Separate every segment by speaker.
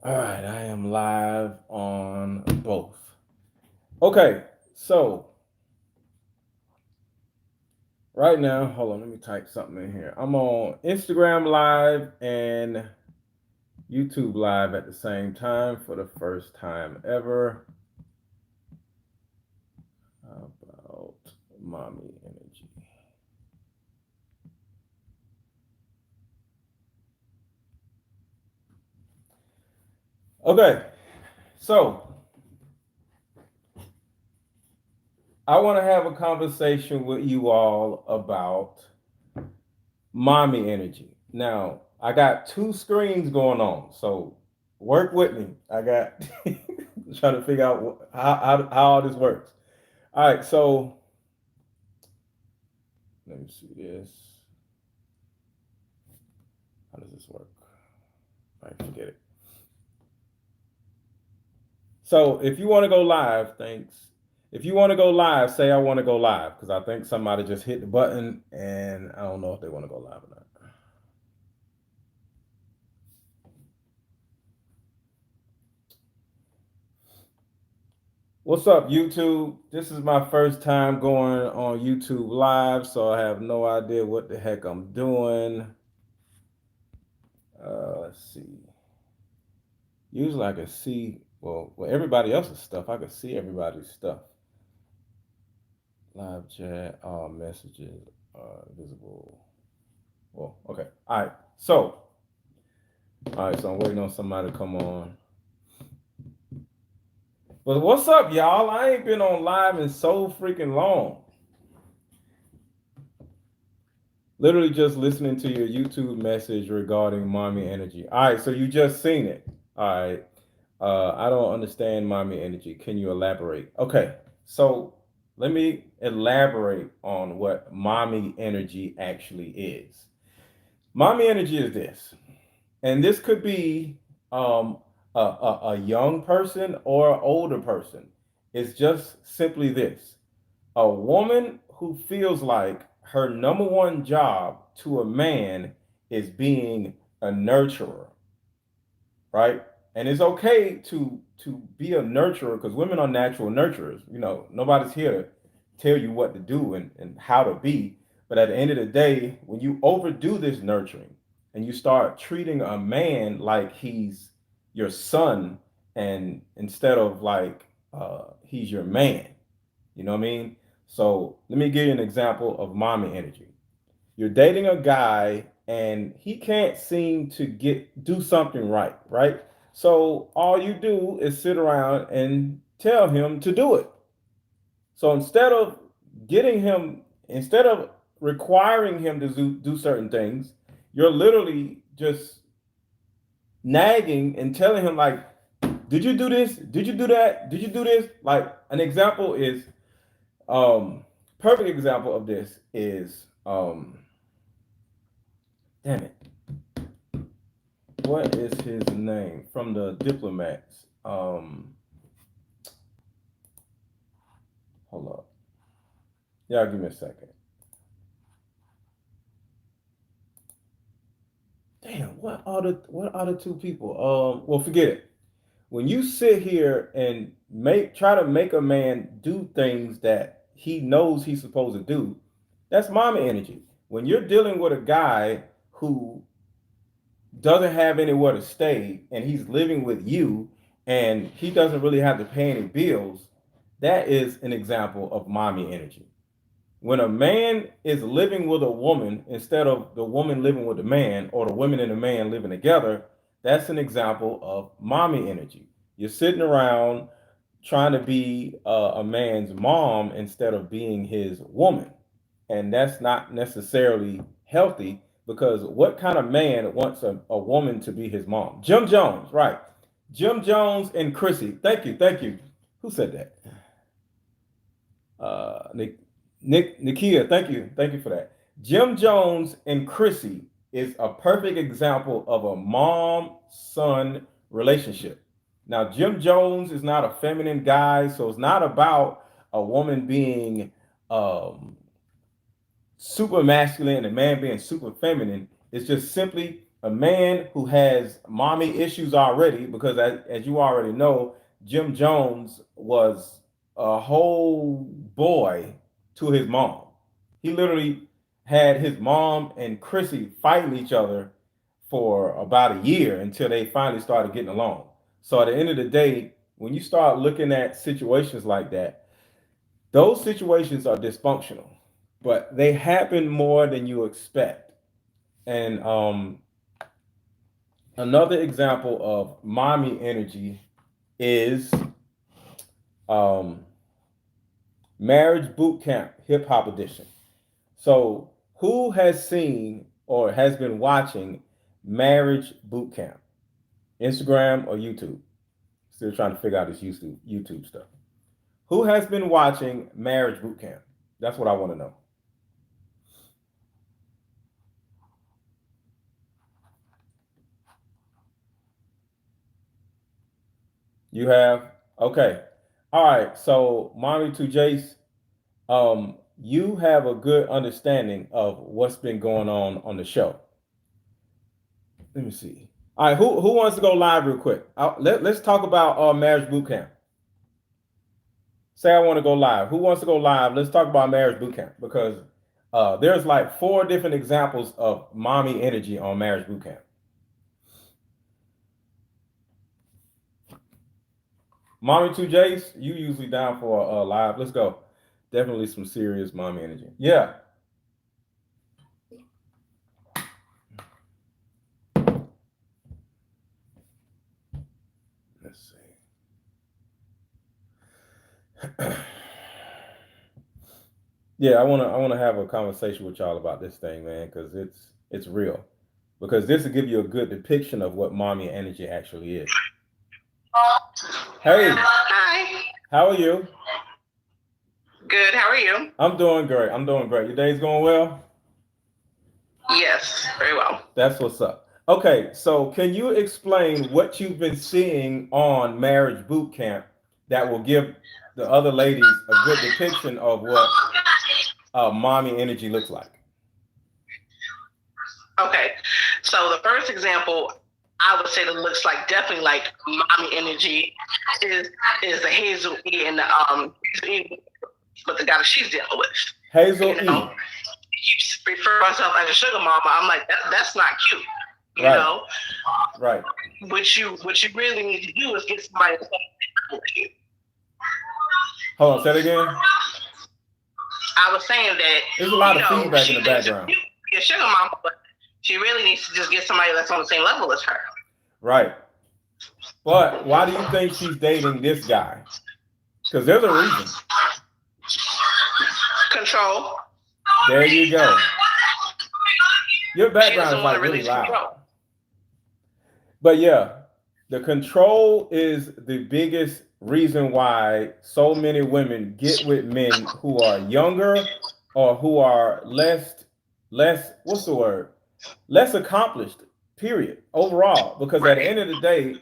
Speaker 1: All right, I am live on both. Okay, so right now, hold on, let me type something in here. I'm on Instagram Live and YouTube Live at the same time for the first time ever. How about mommy energy? Okay, so I want to have a conversation with you all about mommy energy. Now, I got two screens going on, so work with me. I got trying to figure out how all this works. All right, so let me see this. How does this work? All right, forget it. So if you want to go live, thanks. If you want to go live, say I want to go live because I think somebody just hit the button and I don't know if they want to go live or not. What's up, YouTube? This is my first time going on YouTube Live, so I have no idea what the heck I'm doing. Let's see. Usually I can see, well, everybody else's stuff. I can see everybody's stuff. Live chat, all messages are visible. Well, okay. All right, so I'm waiting on somebody to come on. But what's up, y'all? I ain't been on live in so freaking long. Literally just listening to your YouTube message regarding mommy energy. All right, so you just seen it. All right. I don't understand mommy energy. Can you elaborate? Okay, so let me elaborate on what mommy energy actually is. Mommy energy is this, and this could be a young person or an older person. It's just simply this: a woman who feels like her number one job to a man is being a nurturer, right? And it's okay to be a nurturer because women are natural nurturers. You know, nobody's here to tell you what to do and how to be. But at the end of the day, when you overdo this nurturing and you start treating a man like he's your son and instead of like he's your man, you know what I mean? So let me give you an example of mommy energy. You're dating a guy and he can't seem to do something right, right? So all you do is sit around and tell him to do it. So instead of requiring him to do certain things, you're literally just nagging and telling him like, did you do this? Did you do that? Did you do this? Like an example is perfect example of this is damn it. What is his name from the diplomats? Hold up. Yeah, give me a second. Damn, what are the two people? Well, forget it. When you sit here and try to make a man do things that he knows he's supposed to do, that's mommy energy. When you're dealing with a guy who doesn't have anywhere to stay and he's living with you and he doesn't really have to pay any bills, that is an example of mommy energy. When a man is living with a woman instead of the woman living with the man or the women and the man living together, that's an example of mommy energy. You're sitting around trying to be a man's mom instead of being his woman. And that's not necessarily healthy because what kind of man wants a woman to be his mom? Jim Jones, right? Jim Jones and Chrissy. Thank you, thank you. Who said that? Nikia, thank you for that. Jim Jones and Chrissy is a perfect example of a mom-son relationship. Now, Jim Jones is not a feminine guy, so it's not about a woman being um, super masculine and a man being super feminine. It's just simply a man who has mommy issues already, because as you already know, Jim Jones was a whole boy to his mom. He literally had his mom and Chrissy fighting each other for about a year until they finally started getting along. So at the end of the day, when you start looking at situations like that, those situations are dysfunctional, but they happen more than you expect. And another example of mommy energy is um, Marriage Bootcamp Hip Hop Edition. So, who has seen or has been watching Marriage Bootcamp? Instagram or YouTube? Still trying to figure out this YouTube stuff. Who has been watching Marriage Bootcamp? That's what I want to know. You have? Okay. All right. So, Mommy to Jace, you have a good understanding of what's been going on the show. Let me see. All right, who wants to go live real quick? Let's talk about Marriage Bootcamp. Say I want to go live. Who wants to go live? Let's talk about Marriage Bootcamp because there's like 4 different examples of mommy energy on Marriage Bootcamp. Mommy 2Js, you usually down for live. Let's go. Definitely some serious mommy energy. Yeah. Let's see. Yeah, I wanna have a conversation with y'all about this thing, man, because it's real. Because this will give you a good depiction of what mommy energy actually is. Hey.
Speaker 2: Hi.
Speaker 1: How are you?
Speaker 2: Good. How are you?
Speaker 1: I'm doing great. Your day's going well?
Speaker 2: Yes, very well.
Speaker 1: That's what's up. Okay, so can you explain what you've been seeing on Marriage Bootcamp that will give the other ladies a good depiction of what mommy energy looks like?
Speaker 2: Okay, so the first example I would say that looks like definitely like mommy energy is the Hazel E and but the guy that she's dealing with.
Speaker 1: Hazel E.
Speaker 2: You refer myself as a sugar mama. I'm like that's not cute. You
Speaker 1: right.
Speaker 2: know.
Speaker 1: Right.
Speaker 2: What you really need to do is get somebody to with you.
Speaker 1: Hold on, say it again.
Speaker 2: I was saying that
Speaker 1: there's a lot of feedback in the background.
Speaker 2: Be a sugar mama, but she really needs to just get somebody that's on the same level as her.
Speaker 1: Right. But why do you think she's dating this guy? Because there's a reason.
Speaker 2: Control.
Speaker 1: There you go. Your background is like really loud. Control. But yeah, the control is the biggest reason why so many women get with men who are younger or who are less what's the word? Less accomplished, period, overall. Because at the end of the day,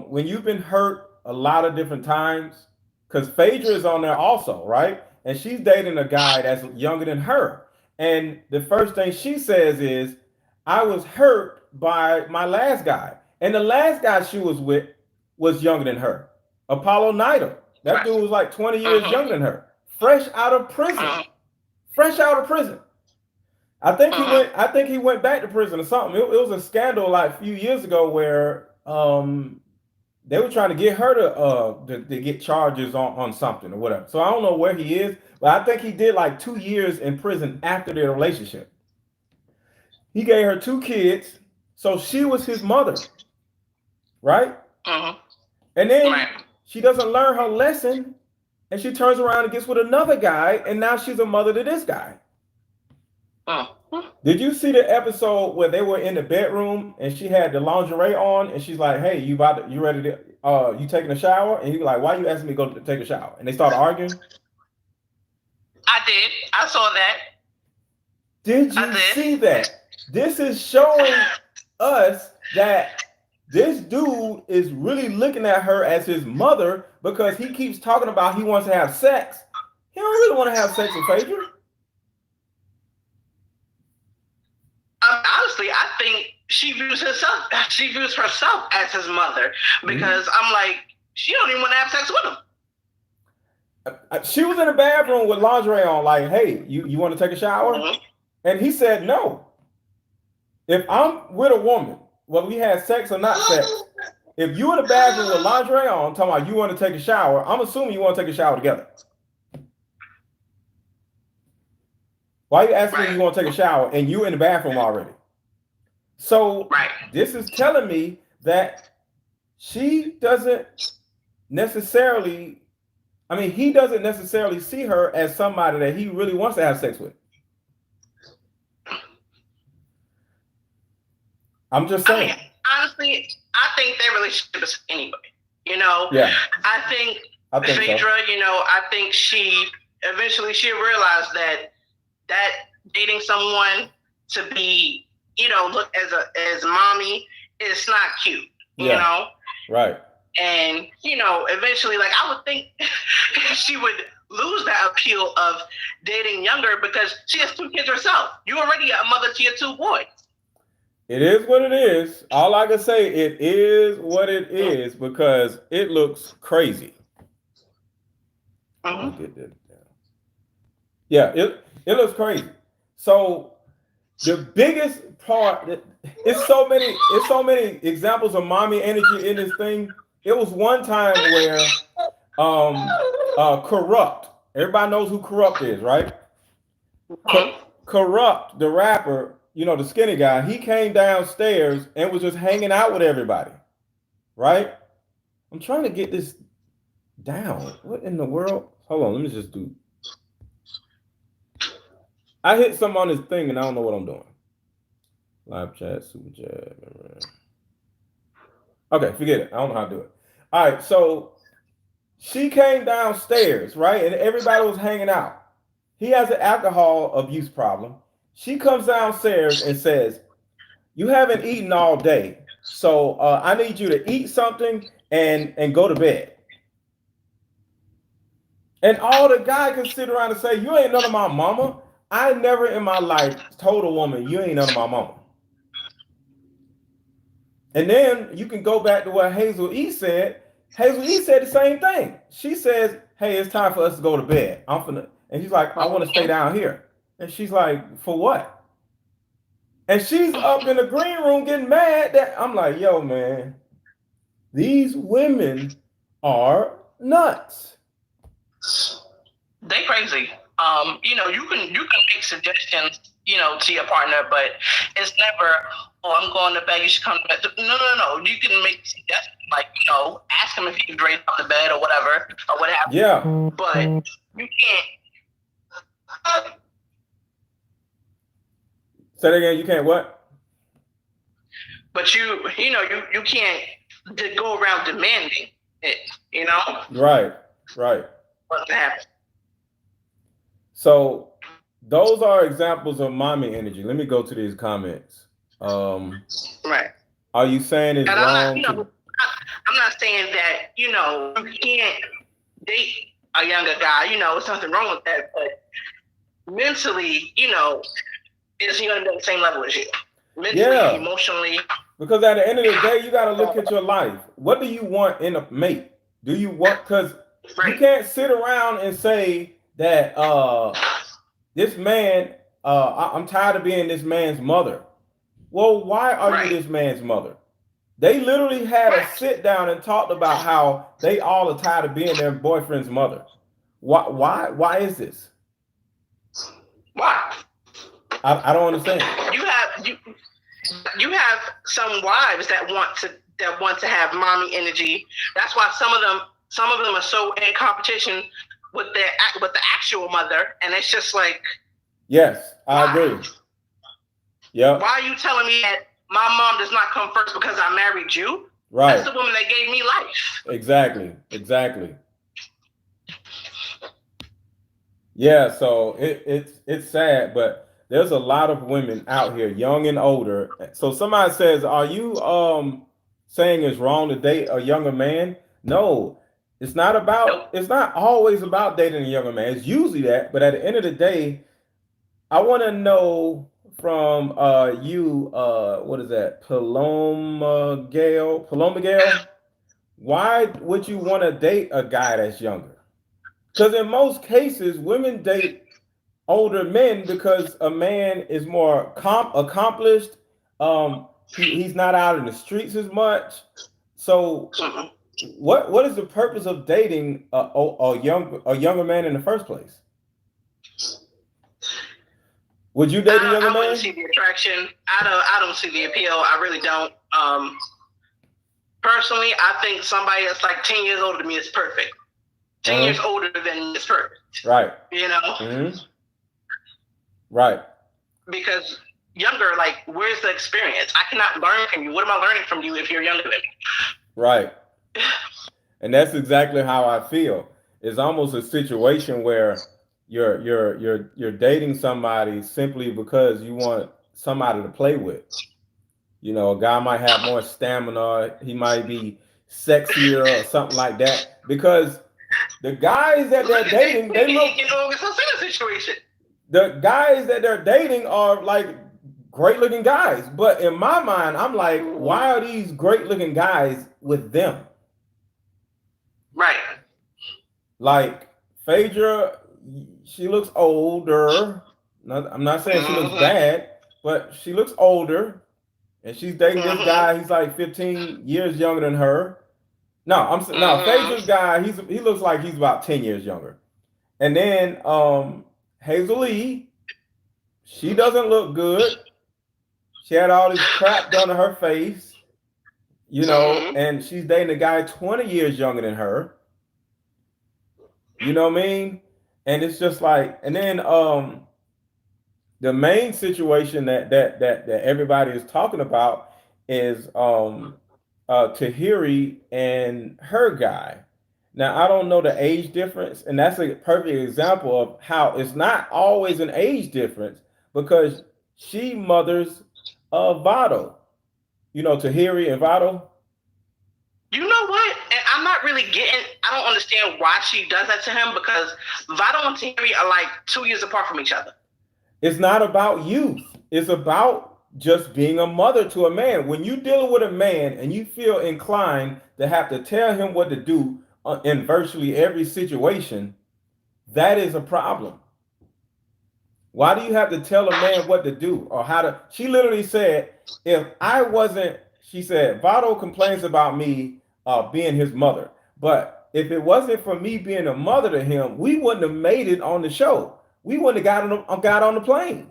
Speaker 1: when you've been hurt a lot of different times, because Phaedra is on there also, right? And she's dating a guy that's younger than her. And the first thing she says is, I was hurt by my last guy. And the last guy she was with was younger than her. Apollo Nido. That dude was like 20 years younger than her. Fresh out of prison. Fresh out of prison. I think he went back to prison or something. It was a scandal like a few years ago where they were trying to get her to get charges on something or whatever. So I don't know where he is, but I think he did like 2 years in prison after their relationship. He gave her 2 kids, so she was his mother, right? And then she doesn't learn her lesson, and she turns around and gets with another guy, and now she's a mother to this guy. Did you see the episode where they were in the bedroom and she had the lingerie on and she's like, "Hey, you ready to you taking a shower?" And he was like, "Why are you asking me to go take a shower?" And they started arguing.
Speaker 2: I did. I saw that.
Speaker 1: Did you see that? This is showing us that this dude is really looking at her as his mother because he keeps talking about he wants to have sex. He don't really want to have sex with Phaedra.
Speaker 2: honestly, I think she views herself as his mother, because I'm like, she don't even want to have sex with him.
Speaker 1: She was in the bathroom with lingerie on, like, hey, you want to take a shower? And he said no. If I'm with a woman, whether we had sex or not sex, if you in the bathroom with lingerie on, talking about you want to take a shower, I'm assuming you want to take a shower together. Why are you asking me you want to take a shower and you in the bathroom already? So this is telling me that she doesn't necessarily, I mean, he doesn't necessarily see her as somebody that he really wants to have sex with. I'm just saying.
Speaker 2: I mean, honestly, I think their relationship is anyway. You know, I think Phaedra, so. You know, I think she eventually she'll realize that dating someone to be, you know, look as mommy is not cute. You know,
Speaker 1: right?
Speaker 2: And you know, eventually, like I would think she would lose that appeal of dating younger because she has 2 kids herself. You're already a mother to your 2 boys.
Speaker 1: It is what it is. All I can say, it is what it is, because it looks crazy. Get that down. Yeah, it looks crazy. So the biggest part, it's so many examples of mommy energy in this thing. It was one time where Corrupt. Everybody knows who Corrupt is, right? Corrupt, the rapper, you know, the skinny guy, he came downstairs and was just hanging out with everybody, right? I'm trying to get this down. What in the world? Hold on, let me just do. I hit something on this thing and I don't know what I'm doing. Live chat, super chat. Okay, forget it. I don't know how to do it. All right, so she came downstairs, right? And everybody was hanging out. He has an alcohol abuse problem. She comes downstairs and says, you haven't eaten all day, so I need you to eat something and go to bed. And all the guy can sit around and say, you ain't none of my mama. I never in my life told a woman, you ain't none of my mama. And then you can go back to what Hazel E said. Hazel E said the same thing. She says, hey, it's time for us to go to bed. And he's like, I want to stay down here. And she's like, for what? And she's up in the green room getting mad. That I'm like, yo, man, these women are nuts.
Speaker 2: They crazy. You know, you can make suggestions, you know, to your partner, but it's never, oh, I'm going to bed, you should come to bed. No. You can make suggestions, like, you know, ask him if he's ready to come to bed or whatever, or what have you.
Speaker 1: Yeah.
Speaker 2: But you can't.
Speaker 1: Say that again, you can't what?
Speaker 2: But you know, you can't go around demanding it, you know?
Speaker 1: Right.
Speaker 2: What's happening?
Speaker 1: So those are examples of mommy energy. Let me go to these comments.
Speaker 2: Right.
Speaker 1: Are you saying it's wrong?
Speaker 2: I'm not saying that, you know, you can't date a younger guy. You know, there's nothing wrong with that. But mentally, you know, is he going to be on the same level as you? Mentally, emotionally.
Speaker 1: Because at the end of the day, you got to look at your life. What do you want in a mate? Do you want, because you can't sit around and say that this man, I'm tired of being this man's mother. Well, why are you this man's mother? They literally had a sit down and talked about how they all are tired of being their boyfriend's mother. Why is this?
Speaker 2: Why?
Speaker 1: I don't understand.
Speaker 2: You have some wives that want to have mommy energy. That's why some of them are so in competition with the actual mother, and it's just like.
Speaker 1: Yes, I agree. Yeah.
Speaker 2: Why are you telling me that my mom does not come first because I married you?
Speaker 1: Right.
Speaker 2: That's the woman that gave me life.
Speaker 1: Exactly. Yeah, so it's sad, but there's a lot of women out here, young and older. So somebody says, are you saying it's wrong to date a younger man? No, it's not always about dating a younger man. It's usually that, but at the end of the day, I want to know from you, what is that? Paloma Gale. Why would you want to date a guy that's younger? Because in most cases, women date older men because a man is more accomplished. He's not out in the streets as much. So,
Speaker 2: Mhm.
Speaker 1: what is the purpose of dating a younger man in the first place? Would you date a younger
Speaker 2: I wouldn't
Speaker 1: man?
Speaker 2: see the attraction. I don't see the appeal. I really don't. Personally, I think somebody that's like 10 years older than me is perfect. 10 years older than me is perfect.
Speaker 1: Right.
Speaker 2: You know,
Speaker 1: Right.
Speaker 2: because younger, like, where's the experience? I cannot learn from you. What am I learning from you if you're younger than me?
Speaker 1: Right. And that's exactly how I feel. It's almost a situation where you're dating somebody simply because you want somebody to play with. You know, a guy might have more stamina, he might be sexier or something like that. Because the guys that
Speaker 2: Look
Speaker 1: they're
Speaker 2: at
Speaker 1: dating, they look
Speaker 2: in August Alsina situation.
Speaker 1: the guys that they're dating are like great looking guys. But in my mind, I'm like, why are these great looking guys with them?
Speaker 2: Right.
Speaker 1: Like Phaedra, she looks older. I'm not saying she looks bad, but she looks older, and she's dating this guy. He's like 15 years younger than her. No, no. Phaedra's guy, he looks like he's about 10 years younger. And then Hazel Lee, she doesn't look good. She had all this crap done to her face, you know, and she's dating a guy 20 years younger than her. You know what I mean? And it's just like, and then the main situation that everybody is talking about is Tahiry and her guy. Now I don't know the age difference, and that's a perfect example of how it's not always an age difference because she mothers Vado. You know Tahiry and Vado.
Speaker 2: You know what? And I'm not really getting. I don't understand why she does that to him because Vado and Tahiry are like 2 years apart from each other.
Speaker 1: It's not about youth. It's about just being a mother to a man. When you're dealing with a man and you feel inclined to have to tell him what to do in virtually every situation, that is a problem. Why do you have to tell a man what to do or how to? She literally said, if I wasn't, she said, Vado complains about me being his mother. But if it wasn't for me being a mother to him, we wouldn't have made it on the show. We wouldn't have got on the plane.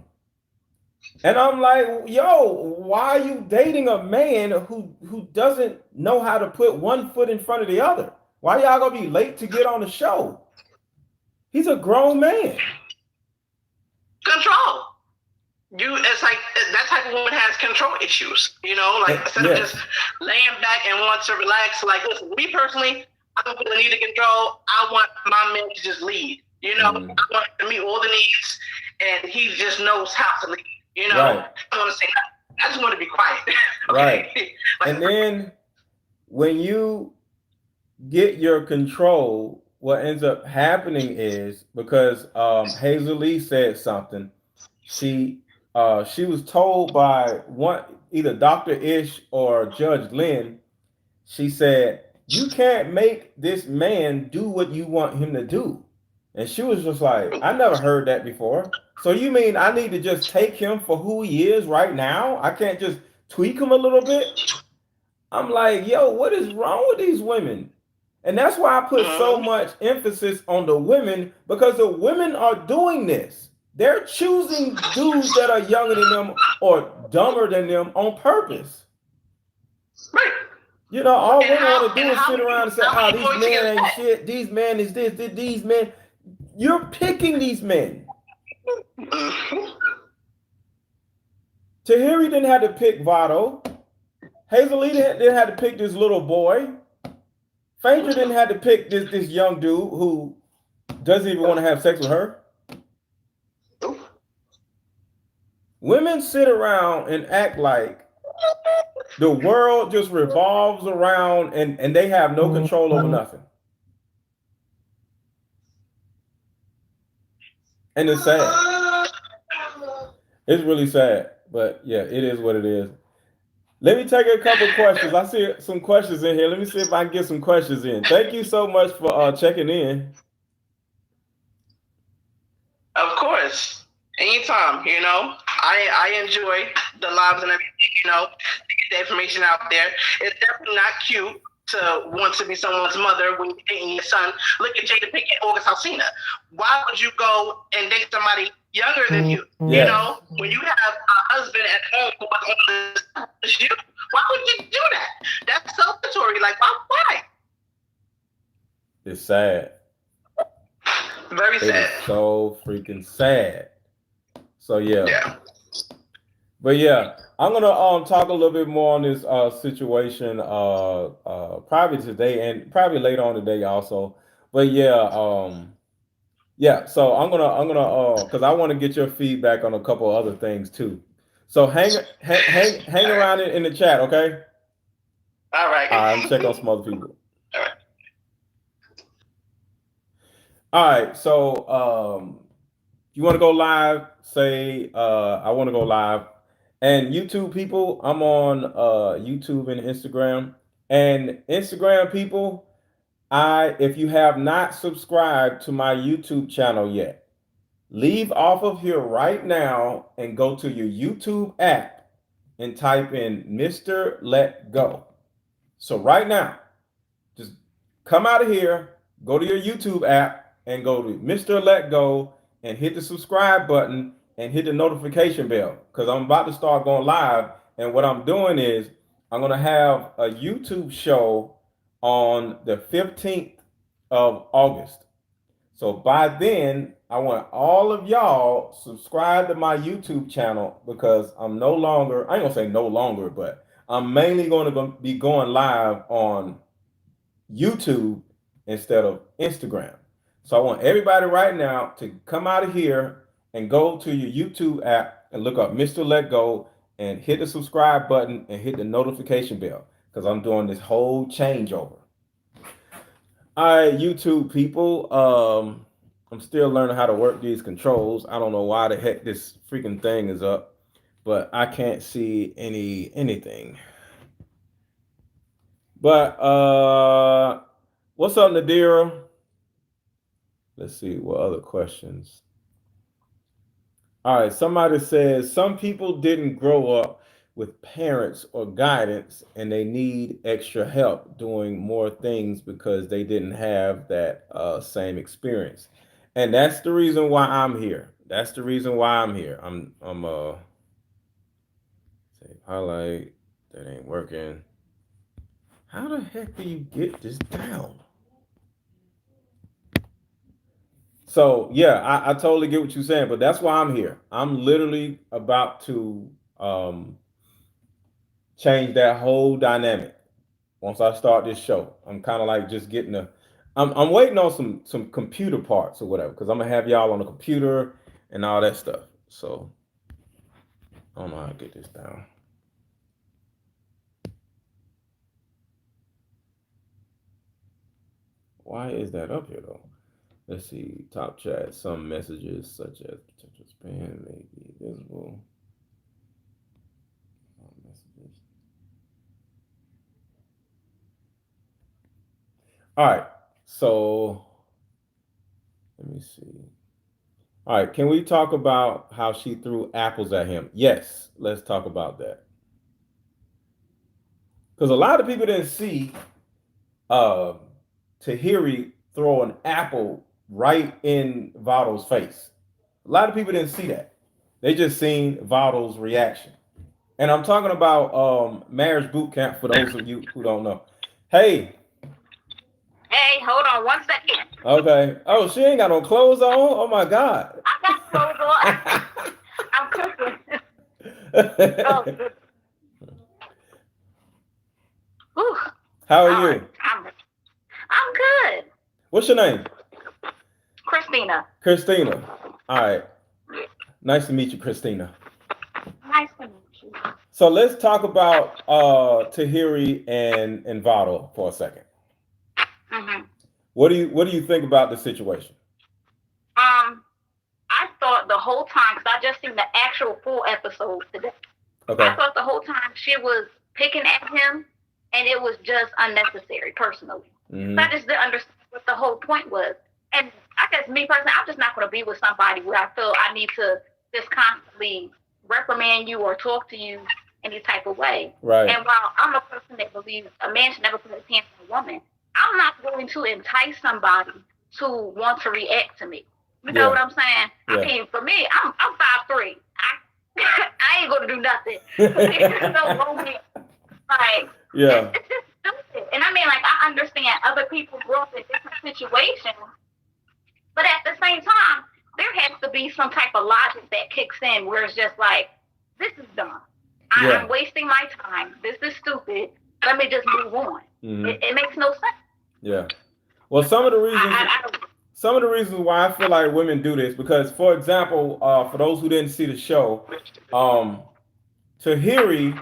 Speaker 1: And I'm like, yo, why are you dating a man who doesn't know how to put one foot in front of the other? Why y'all gonna be late to get on the show? He's a grown man.
Speaker 2: Control. It's like that type of woman has control issues. You know, like instead of just laying back and want to relax. Like, listen, me personally, I don't really need to control. I want my man to just lead. You know, I want to meet all the needs, and he just knows how to lead. You know, I don't want to say nothing. I just want to be quiet.
Speaker 1: Okay? Right. And then when you get your control, what ends up happening is because Hazel Lee said something, she was told by either Dr. Ish or Judge Lynn, she said, you can't make this man do what you want him to do. And she was just like, I never heard that before. So you mean I need to just take him for who he is right now? I can't just tweak him a little bit? I'm like, yo, what is wrong with these women? And that's why I put so much emphasis on the women because the women are doing this. They're choosing dudes that are younger than them or dumber than them on purpose.
Speaker 2: Right.
Speaker 1: You know, all women want to do is sit around and say, oh, these men ain't shit. These men is this, these men. You're picking these men. Tahiry didn't have to pick Vado. Hazel Lee didn't have to pick this little boy. Phaedra didn't have to pick this young dude who doesn't even want to have sex with her. Women sit around and act like the world just revolves around and they have no control over nothing. And it's sad. It's really sad, but yeah, it is what it is. Let me take a couple questions. I see some questions in here. Let me see if I can get some questions in. Thank you so much for checking in.
Speaker 2: Of course. Anytime, I enjoy the lives and everything, to get the information out there. It's definitely not cute to want to be someone's mother when you're dating your son. Look at Jada Pinkett and August Alsina. Why would you go and date somebody younger than you?
Speaker 1: Yes,
Speaker 2: When you have a husband at home who was on the you, why would you do that? That's celebratory. Like, why?
Speaker 1: it's sad.
Speaker 2: Very
Speaker 1: It
Speaker 2: sad.
Speaker 1: is so freaking sad. So yeah,
Speaker 2: Yeah.
Speaker 1: but yeah, I'm gonna talk a little bit more on this situation probably today and probably later on today also. But yeah, yeah. So I'm gonna because I want to get your feedback on a couple other things too. So hang
Speaker 2: All right.
Speaker 1: around in the chat, okay?
Speaker 2: All right.
Speaker 1: All right, I'm checking on some other people.
Speaker 2: All right.
Speaker 1: All right, so you want to go live? Say I want to go live. And YouTube people, I'm on YouTube and Instagram. And Instagram people, I if you have not subscribed to my YouTube channel yet, leave off of here right now and go to your YouTube app and type in Mr. Let Go. So right now, just come out of here, go to your YouTube app, and go to Mr. Let Go and hit the subscribe button and hit the notification bell because I'm about to start going live. And what I'm doing is I'm going to have a YouTube show on the 15th of August. So by then, I want all of y'all subscribe to my YouTube channel because I'm no longer, I ain't gonna say no longer, but I'm mainly going to be going live on YouTube instead of Instagram. So I want everybody right now to come out of here and go to your YouTube app and look up Mr. Let Go and hit the subscribe button and hit the notification bell because I'm doing this whole changeover. All right, YouTube people. I'm still learning how to work these controls. I don't know why the heck this freaking thing is up, but I can't see anything. But what's up, Nadira? Let's see what other questions. All right, somebody says some people didn't grow up with parents or guidance and they need extra help doing more things because they didn't have that same experience. And that's the reason why I'm here. That's the reason why I'm here. I'm say highlight that ain't working. How the heck do you get this down? So yeah, I totally get what you're saying, but that's why I'm here. I'm literally about to change that whole dynamic once I start this show. I'm kind of like just getting a. I'm waiting on some computer parts or whatever because I'm gonna have y'all on the computer and all that stuff. So I don't know how to get this down. Why is that up here though? Let's see. Top chat. Some messages such as potential spam may be visible. Messages. All right. So let me see. All right. Can we talk about how she threw apples at him? Yes. Let's talk about that. Because a lot of people didn't see uh, Tahiry throw an apple right in Vado's face. A lot of people didn't see that. They just seen Vado's reaction. And I'm talking about Marriage Bootcamp for those of you who don't know. Hey.
Speaker 3: Hey, hold on one second.
Speaker 1: Okay. Oh, she ain't got no clothes on. Oh my God.
Speaker 3: I got clothes on. I'm cooking. Oh, good. Whew.
Speaker 1: How are
Speaker 3: All
Speaker 1: you?
Speaker 3: right. I'm good.
Speaker 1: What's your name?
Speaker 3: Christina.
Speaker 1: Christina. All right. Nice to meet you, Christina.
Speaker 3: Nice to meet you.
Speaker 1: So let's talk about Tahiry and Vado for a second.
Speaker 3: Mm-hmm.
Speaker 1: What do you think about the situation?
Speaker 3: I thought the whole time, because I just seen the actual full episode today. I
Speaker 1: Okay.
Speaker 3: thought the whole time she was picking at him, and it was just unnecessary, personally. So I
Speaker 1: Mm-hmm.
Speaker 3: just didn't understand what the whole point was. And I guess me personally, I'm just not going to be with somebody where I feel I need to just constantly reprimand you or talk to you any type of way.
Speaker 1: Right.
Speaker 3: And while I'm a person that believes a man should never put his hands on a woman, I'm not going to entice somebody to want to react to me. You know
Speaker 1: Yeah.
Speaker 3: what I'm saying?
Speaker 1: Yeah.
Speaker 3: I mean, for me, I'm 5'3". I ain't gonna do nothing. There's no romance. Like,
Speaker 1: Yeah.
Speaker 3: it's just stupid. And I mean, like, I understand other people grew up in different situations, but at the same time, there has to be some type of logic that kicks in where it's just like, this is dumb.
Speaker 1: Yeah.
Speaker 3: I'm wasting my time. This is stupid. Let me just move on.
Speaker 1: Mm-hmm.
Speaker 3: It makes no sense.
Speaker 1: Yeah. Well, some of the reasons.
Speaker 3: I don't.
Speaker 1: Some of the reasons why I feel like women do this, because, for example, for those who didn't see the show, Tahiry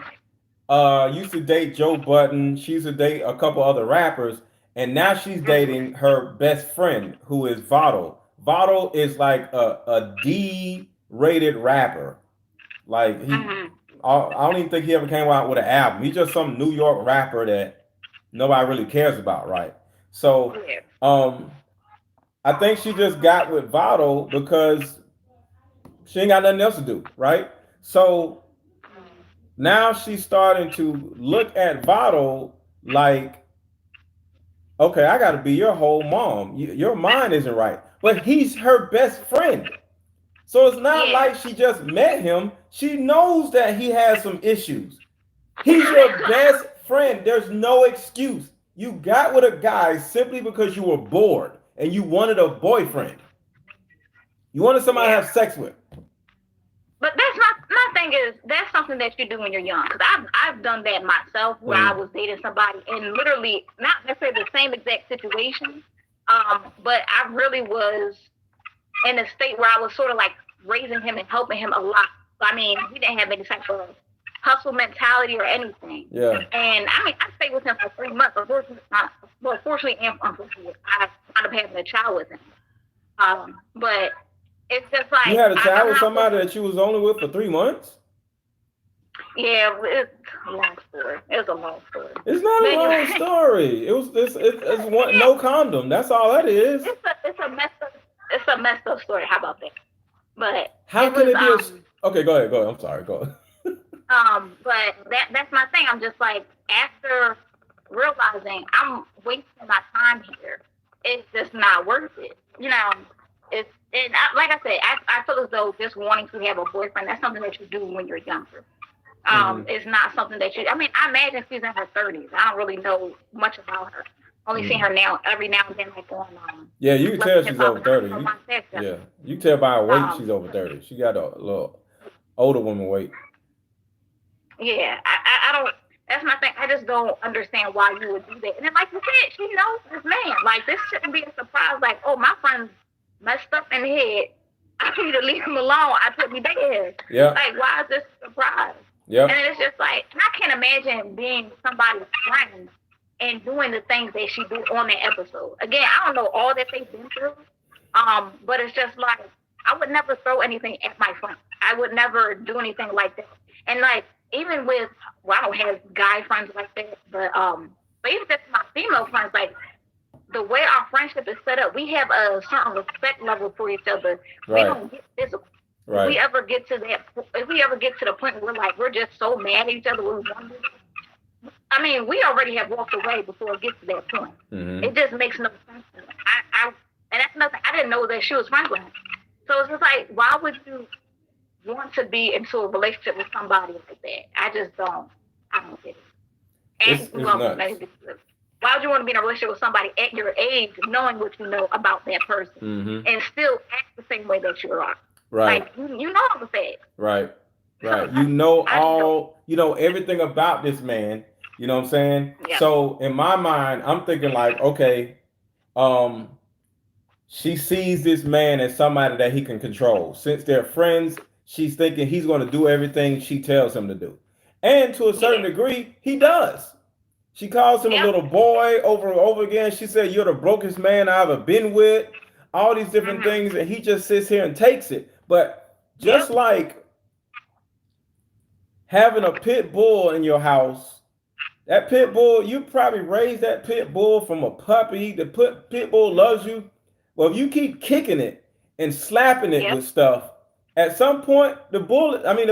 Speaker 1: used to date Joe Budden. She used to date a couple other rappers, and now she's dating her best friend, who is Vado. Vado is like a D-rated rapper. Like I don't even think he ever came out with an album. He's just some New York rapper that nobody really cares about, right? So, I think she just got with Vado because she ain't got nothing else to do, right? So now she's starting to look at Vado like, okay, I got to be your whole mom. Your mind isn't right. But he's her best friend. So it's not like she just met him. She knows that he has some issues. He's your best friend. There's no excuse. You got with a guy simply because you were bored and you wanted a boyfriend. You wanted somebody to have sex with.
Speaker 3: But that's my thing is that's something that you do when you're young. Because I've done that myself where I was dating somebody and literally not necessarily the same exact situation, but I really was in a state where I was sort of like raising him and helping him a lot. I mean, he didn't have any type of hustle mentality or anything.
Speaker 1: Yeah.
Speaker 3: And I mean, I stayed with him for 3 months. Fortunately and unfortunately, I ended up having a child with him. But it's just like
Speaker 1: you had a child with somebody that you was only with for 3 months?
Speaker 3: Yeah, it's a long story. It was a long story.
Speaker 1: It's not a long story. It's one no condom. That's all that is.
Speaker 3: It's a messed up story. How about that? But
Speaker 1: how can it be? Okay, go ahead. I'm sorry. Go ahead.
Speaker 3: But that's my thing. I'm just like, after realizing I'm wasting my time here, it's just not worth it. You know, like I said, I feel as though just wanting to have a boyfriend, that's something that you do when you're younger. It's not something that I mean, I imagine she's in her 30s. I don't really know much about her. Only seen her now, every now and then, like on.
Speaker 1: Yeah, you can tell she's over 30.
Speaker 3: Yeah,
Speaker 1: you can tell by her weight she's over 30. She got a little older woman weight.
Speaker 3: Yeah, I don't. That's my thing. I just don't understand why you would do that. And then, like you said, she knows this man. Like, this shouldn't be a surprise. Like, oh, my friend's messed up in the head. I need to leave him alone. I put me there.
Speaker 1: Yeah.
Speaker 3: Like, why is this a surprise?
Speaker 1: Yeah.
Speaker 3: And it's just like, I can't imagine being somebody's friend and doing the things that she do on that episode. Again, I don't know all that they've been through. But it's just like, I would never throw anything at my friend. I would never do anything like that. And like, even with, well, I don't have guy friends like that, but even just my female friends, like, the way our friendship is set up, we have a certain respect level for each other.
Speaker 1: Right.
Speaker 3: We don't get physical.
Speaker 1: Right.
Speaker 3: If we ever get to the point where we're just so mad at each other, I mean, we already have walked away before it gets to that point.
Speaker 1: Mm-hmm.
Speaker 3: It just makes no sense to me. And that's nothing. I didn't know that she was friends with him. So it's just like, why would you want to be into a relationship with somebody like that? I don't get it. And
Speaker 1: It's nuts.
Speaker 3: why would you want to be in a relationship with somebody at your age, knowing what you know about that person, and still act the same way that you are?
Speaker 1: Right.
Speaker 3: Like, you know I'm sad.
Speaker 1: Right. You know everything about this man. You know what I'm saying?
Speaker 3: Yeah.
Speaker 1: So in my mind, I'm thinking like, okay, she sees this man as somebody that he can control. Since they're friends, she's thinking he's going to do everything she tells him to do. And to a certain degree, he does. She calls him a little boy over and over again. She said, "You're the brokest man I ever been with." All these different things, and he just sits here and takes it. But just
Speaker 3: Yep.
Speaker 1: like having a pit bull in your house, that pit bull, you probably raised that pit bull from a puppy. The pit bull loves you. Well, if you keep kicking it and slapping it
Speaker 3: Yep.
Speaker 1: with stuff, at some point the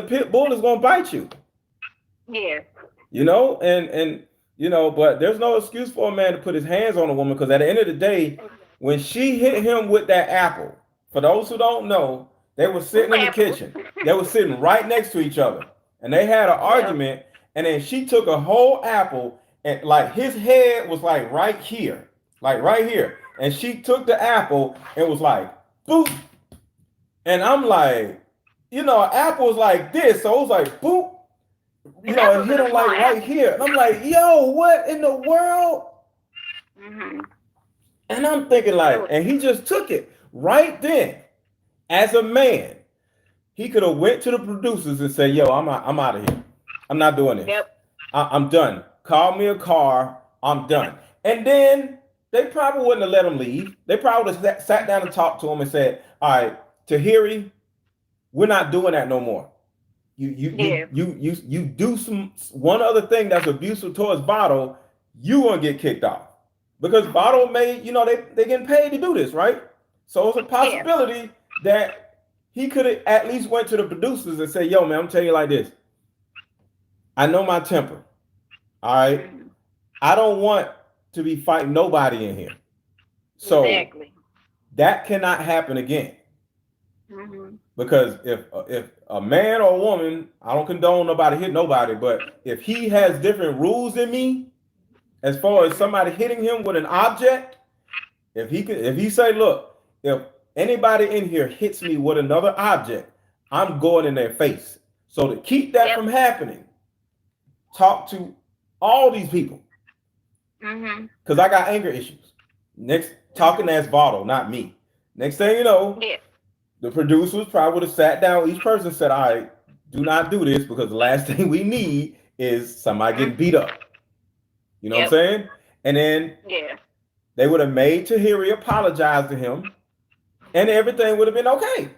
Speaker 1: pit bull is gonna bite you.
Speaker 3: Yeah.
Speaker 1: But there's no excuse for a man to put his hands on a woman because at the end of the day, when she hit him with that apple, for those who don't know, they were
Speaker 3: Two
Speaker 1: sitting in the
Speaker 3: apples.
Speaker 1: kitchen. They were sitting right next to each other, and they had an
Speaker 3: Yeah.
Speaker 1: argument. And then she took a whole apple, and like his head was like right here, and she took the apple and was like, boop. And I'm like, an apple is like this, so it was like, boop.
Speaker 3: And that
Speaker 1: It
Speaker 3: was
Speaker 1: hit
Speaker 3: in a
Speaker 1: him
Speaker 3: small
Speaker 1: like right
Speaker 3: apple.
Speaker 1: here. And I'm like, yo, what in the world?
Speaker 3: Mm-hmm.
Speaker 1: And I'm thinking
Speaker 3: That
Speaker 1: like,
Speaker 3: was.
Speaker 1: and he just took it right then. As a man, he could have went to the producers and said, yo, I'm out of here. I'm not doing this.
Speaker 3: Yep.
Speaker 1: I'm done. Call me a car. I'm done. And then they probably wouldn't have let him leave. They probably would have sat down and talked to him and said, all right, Tahiry, we're not doing that no more.
Speaker 3: Yeah.
Speaker 1: You do some one other thing that's abusive towards Vado, you gonna get kicked off because Vado made they getting paid to do this, right? So it's a
Speaker 3: Yeah.
Speaker 1: possibility that he could have at least went to the producers and said, "Yo, man, I'm telling you like this. I know my temper. All right,
Speaker 3: Mhm.
Speaker 1: I don't want to be fighting nobody in here. So
Speaker 3: Exactly.
Speaker 1: that cannot happen again."
Speaker 3: Mm-hmm.
Speaker 1: Because if a man or a woman, I don't condone nobody hit nobody, but if he has different rules than me, as far as somebody hitting him with an object, if he say, look, if anybody in here hits me with another object, I'm going in their face. So to keep that
Speaker 3: Yep.
Speaker 1: from happening, talk to all these people
Speaker 3: Mm-hmm.
Speaker 1: because I got anger issues. Next, talking as Vado, not me. Next thing you know,
Speaker 3: Yeah.
Speaker 1: the producers probably would have sat down. Each person said, all right, do not do this because the last thing we need is somebody getting beat up. You know what I'm
Speaker 3: Yep.
Speaker 1: saying? And then
Speaker 3: Yeah.
Speaker 1: they would have made Tahiry apologize to him and everything would have been okay.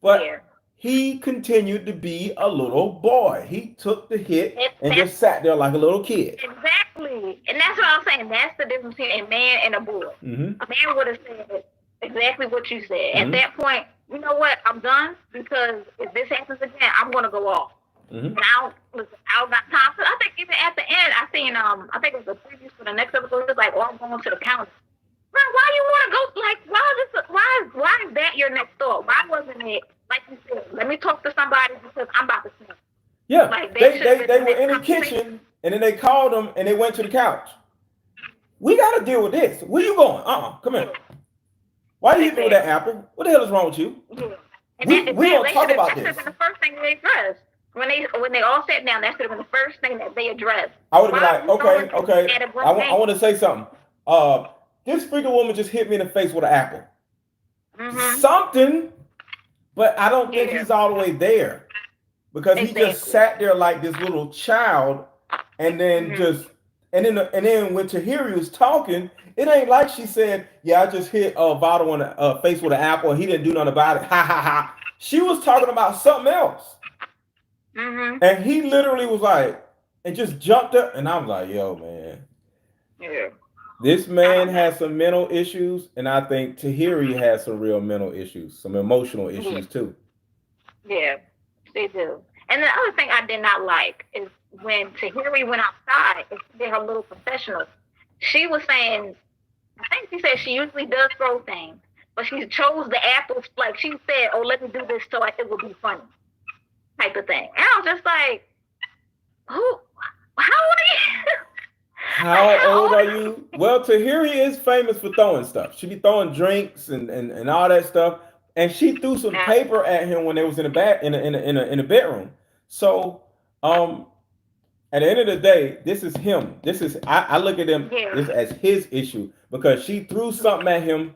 Speaker 1: But
Speaker 3: Yeah.
Speaker 1: he continued to be a little boy. He took the hit and
Speaker 3: That's
Speaker 1: just sat there like a little kid.
Speaker 3: exactly, and that's what I'm saying. That's the difference between a man and a boy.
Speaker 1: Mm-hmm.
Speaker 3: A man would have said exactly what you said.
Speaker 1: Mhm.
Speaker 3: At that point, you know what? I'm done because if this happens again, I'm gonna go off.
Speaker 1: Mm-hmm.
Speaker 3: And I don't got time. So I think even at the end, I seen I think it was the preview for the next episode. It was like, oh, I'm going to the county. Bro, why you want to go? Like, why is that your next thought? Why wasn't it like you said? Let me talk to somebody because I'm about to see.
Speaker 1: Yeah,
Speaker 3: Like,
Speaker 1: they were in the kitchen and then they called them and they went to the couch. We got to deal with this. Where you going? Come here. Why are you hitting me with that apple? What the hell is wrong with you?
Speaker 3: Yeah. And
Speaker 1: We gonna talk about
Speaker 3: that should
Speaker 1: this.
Speaker 3: have been the first thing they addressed. When they all sat down, that should have been the first thing that they addressed.
Speaker 1: I would have
Speaker 3: Why
Speaker 1: been like, okay.
Speaker 3: at a grown
Speaker 1: I
Speaker 3: age?
Speaker 1: want to say something. This freaking woman just hit me in the face with an apple.
Speaker 3: Mhm.
Speaker 1: Something, but I don't think
Speaker 3: Yeah.
Speaker 1: he's all the way there because he just
Speaker 3: Exactly.
Speaker 1: sat there like this little child, and then
Speaker 3: Mhm.
Speaker 1: and then when Tahiry was talking, it ain't like she said, "Yeah, I just hit Vado in the face with an apple, and he didn't do nothing about it." Ha ha ha. She was talking about something else,
Speaker 3: Mhm.
Speaker 1: and he literally was like, and just jumped up, and I was like, "Yo, man,
Speaker 3: Yeah.
Speaker 1: this man has some mental issues, and I think Tahiry has some real mental issues, some emotional issues too."
Speaker 3: Yeah. They do. And the other thing I did not like is when Tahiry went outside and she did her little confessional. She was saying, I think she said she usually does throw things, but she chose the apples. Like she said, "Oh, let me do this so it will be funny," type of thing. And I was just like, "Who? How old are you?"
Speaker 1: How old are you? Well, Tahiry is famous for throwing stuff. She be throwing drinks and all that stuff. And she threw some paper at him when they was in the bedroom. So at the end of the day, this is him. I look at him this as his issue because she threw something at him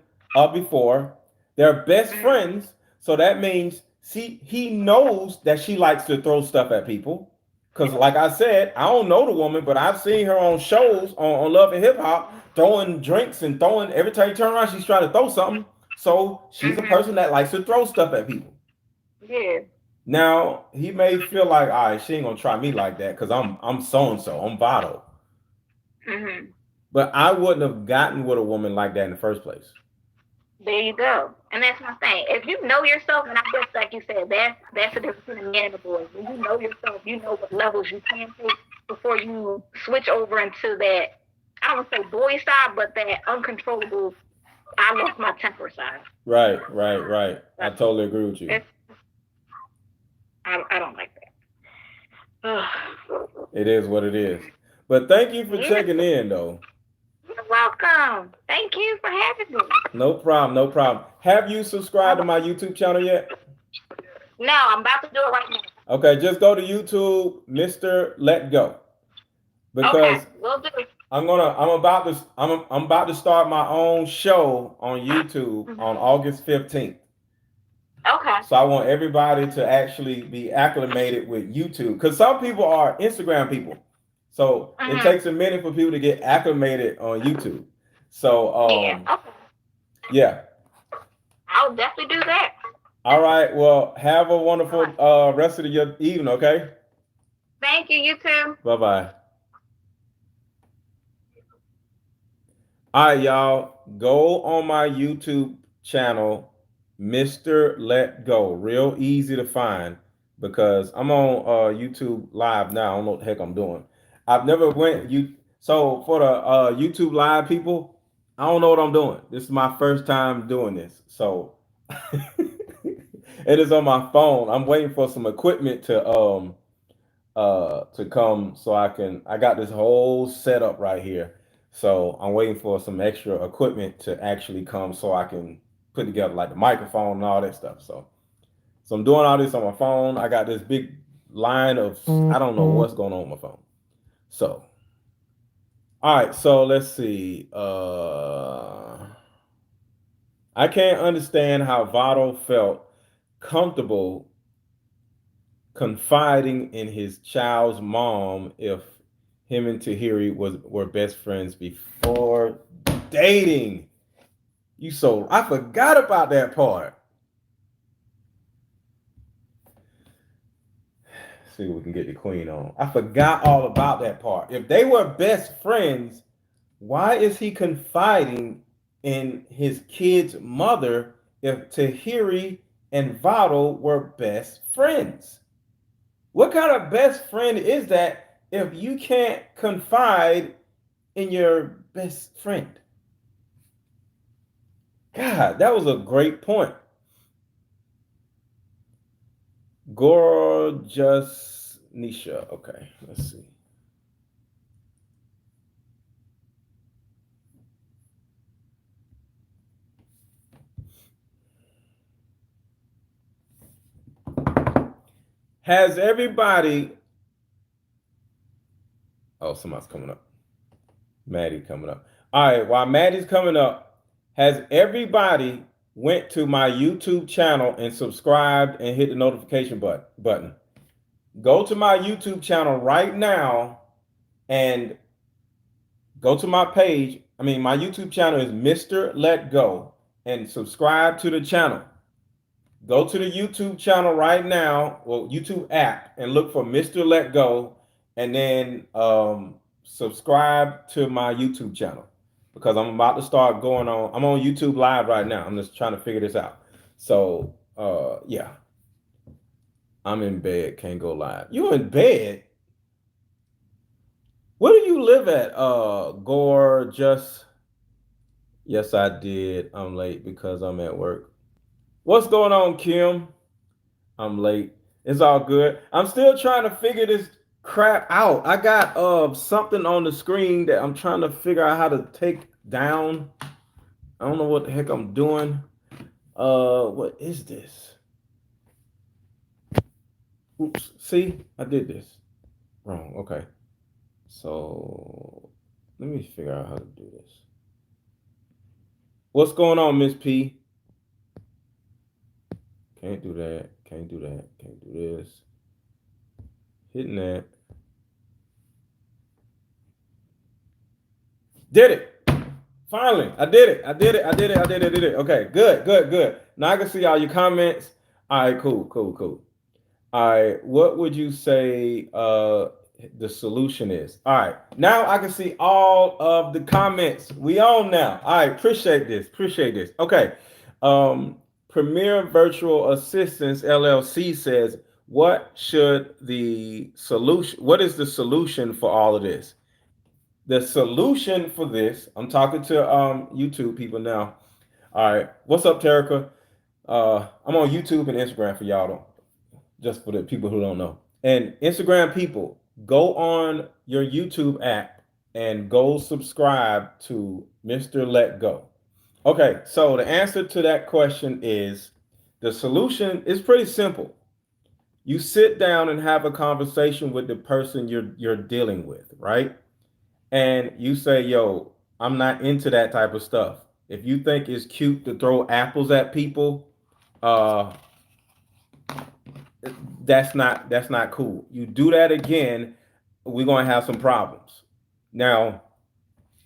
Speaker 1: before. They're best friends, so that means he knows that she likes to throw stuff at people. Because like I said, I don't know the woman, but I've seen her on shows on Love and Hip Hop throwing drinks and throwing every time you turn around, she's trying to throw something. So she's a person that likes to throw stuff at people.
Speaker 3: Yeah.
Speaker 1: Now he may feel like, all right, she ain't gonna try me like that because I'm so and so, I'm Vado.
Speaker 3: Mhm.
Speaker 1: But I wouldn't have gotten with a woman like that in the first place.
Speaker 3: There you go. And that's my thing. If you know yourself, and I guess like you said, that's the difference between a man and a boy. When you know yourself, you know what levels you can take before you switch over into that, I don't say boy side, but that uncontrollable, I lost my temper side.
Speaker 1: Right, right, right. I
Speaker 3: That's
Speaker 1: totally agree with you.
Speaker 3: it's, I don't like that.
Speaker 1: It is what it is. But thank you for
Speaker 3: Yeah,
Speaker 1: checking in, though.
Speaker 3: you're welcome. Thank you for having me.
Speaker 1: No problem, no problem. Have you
Speaker 3: All
Speaker 1: subscribed to
Speaker 3: right.
Speaker 1: my YouTube channel yet?
Speaker 3: No, I'm about to do it right now.
Speaker 1: Okay, just go to YouTube, Mr. Let Go,
Speaker 3: Okay,
Speaker 1: because
Speaker 3: we'll do it.
Speaker 1: I'm about to start my own show on YouTube on
Speaker 3: Mhm.
Speaker 1: August 15th.
Speaker 3: Okay.
Speaker 1: So I want everybody to actually be acclimated with YouTube because some people are Instagram people. So it
Speaker 3: Mhm.
Speaker 1: takes a minute for people to get acclimated on YouTube. So
Speaker 3: Yeah. Okay.
Speaker 1: yeah.
Speaker 3: I'll definitely do that.
Speaker 1: All right. Well, have a
Speaker 3: All right.
Speaker 1: wonderful rest of your evening, okay?
Speaker 3: Thank you. You too.
Speaker 1: Bye-bye. All right, y'all. Go on my YouTube channel, Mr. Let Go. Real easy to find because I'm on YouTube Live now. I don't know what the heck I'm doing. I've never went you so for the YouTube Live people, I don't know what I'm doing. This is my first time doing this. So it is on my phone. I'm waiting for some equipment to come so I got this whole setup right here. So I'm waiting for some extra equipment to actually come so I can put together like the microphone and all that stuff. So I'm doing all this on my phone. I got this big line of I don't know what's going on with my phone. So all right, so let's see. I can't understand how Vado felt comfortable confiding in his child's mom if him and Tahiry were best friends before dating. I forgot about that part. See if we can get the queen on. I forgot all about that part. If they were best friends, why is he confiding in his kid's mother if Tahiri and Vado were best friends? What kind of best friend is that if you can't confide in your best friend? God, that was a great point. Gorgeous Nisha. Okay, let's see. Has everybody. Oh, somebody's coming up. Maddie coming up. All right, while Maddie's coming up, has everybody went to my YouTube channel and subscribed and hit the notification button? Go to my YouTube channel right now and go to my page. I mean, my YouTube channel is Mr. Let Go and subscribe to the channel. Go to the YouTube channel right now, well, YouTube app, and look for Mr. Let Go, and then subscribe to my YouTube channel because I'm about to start going on. I'm on YouTube Live right now. I'm just trying to figure this out. So yeah, I'm in bed. Can't go live. You in bed? Where do you live at? Gorgeous. Yes, I did. I'm late because I'm at work. What's going on, Kim? I'm late. It's all good. I'm still trying to figure this crap out. I got something on the screen that I'm trying to figure out how to take down. I don't know what the heck I'm doing. What is this? Oops. See, I did this wrong. Okay. So let me figure out how to do this. What's going on, Miss P? Can't do that. Can't do that. Can't do this. Hitting that. Did it. Finally, I did it. I did it. I did it. I did it. I did it. Okay, good, good, good. Now I can see all your comments. All right, cool, cool, cool. All right, what would you say the solution is? All right, now I can see all of the comments. We on now. All right, appreciate this. Appreciate this. Okay. Um, Premier Virtual Assistants LLC says, what should the solution? What is the solution for all of this? The solution for this, I'm talking to YouTube people now. All right, what's up, Terica? I'm on YouTube and Instagram for y'all. Don't just for the people who don't know. And Instagram people, go on your YouTube app and go subscribe to Mr. Let Go. Okay, so the answer to that question is the solution is pretty simple. You sit down and have a conversation with the person you're dealing with, right? And you say, "Yo, I'm not into that type of stuff. If you think it's cute to throw apples at people, uh, that's not cool. You do that again, we're gonna have some problems." Now,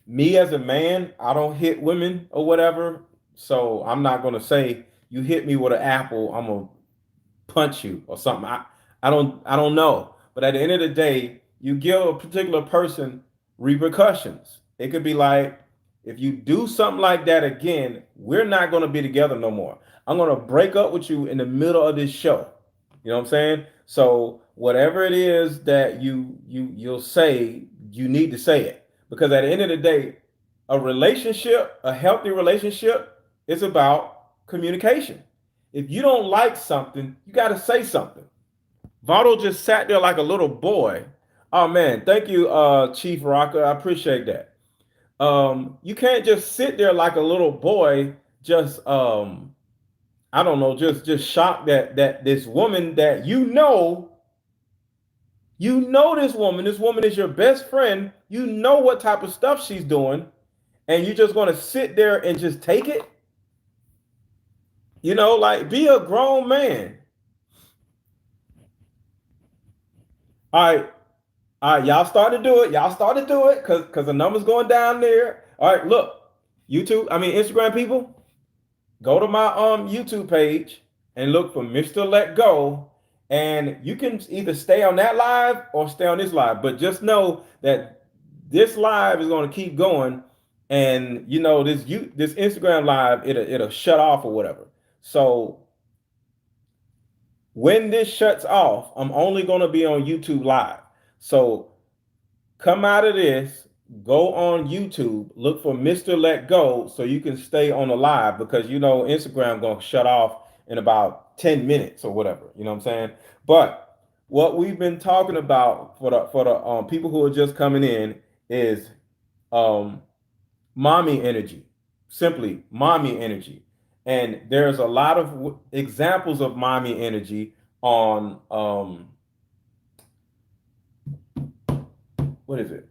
Speaker 1: me as a man, I don't hit women or whatever, so I'm not gonna say you hit me with an apple, I'm gonna punch you or something. I don't know. But at the end of the day, you give a particular person repercussions. It could be like, if you do something like that again, we're not gonna be together no more. I'm gonna break up with you in the middle of this show. You know what I'm saying? So whatever it is that you'll say, you need to say it. Because at the end of the day, a relationship, a healthy relationship, is about communication. If you don't like something, you got to say something. Vado just sat there like a little boy. Oh man, thank you, Chief Rocker. I appreciate that. You can't just sit there like a little boy, just I don't know, just shocked that this woman that this woman is your best friend. You know what type of stuff she's doing, and you're just gonna sit there and just take it. Like, be a grown man. All right, all right, y'all start to do it. Y'all start to do it because the numbers going down there. All right, look, Instagram people, go to my YouTube page and look for Mr. Let Go, and you can either stay on that live or stay on this live. But just know that this live is going to keep going, and this Instagram live, it'll shut off or whatever. So when this shuts off, I'm only going to be on YouTube live. So come out of this, go on YouTube, look for Mr. Let Go so you can stay on the live, because Instagram going to shut off in about 10 minutes or whatever. You know what I'm saying? But what we've been talking about for the people who are just coming in is mommy energy. Simply mommy energy. And there's a lot of examples of mommy energy on what is it?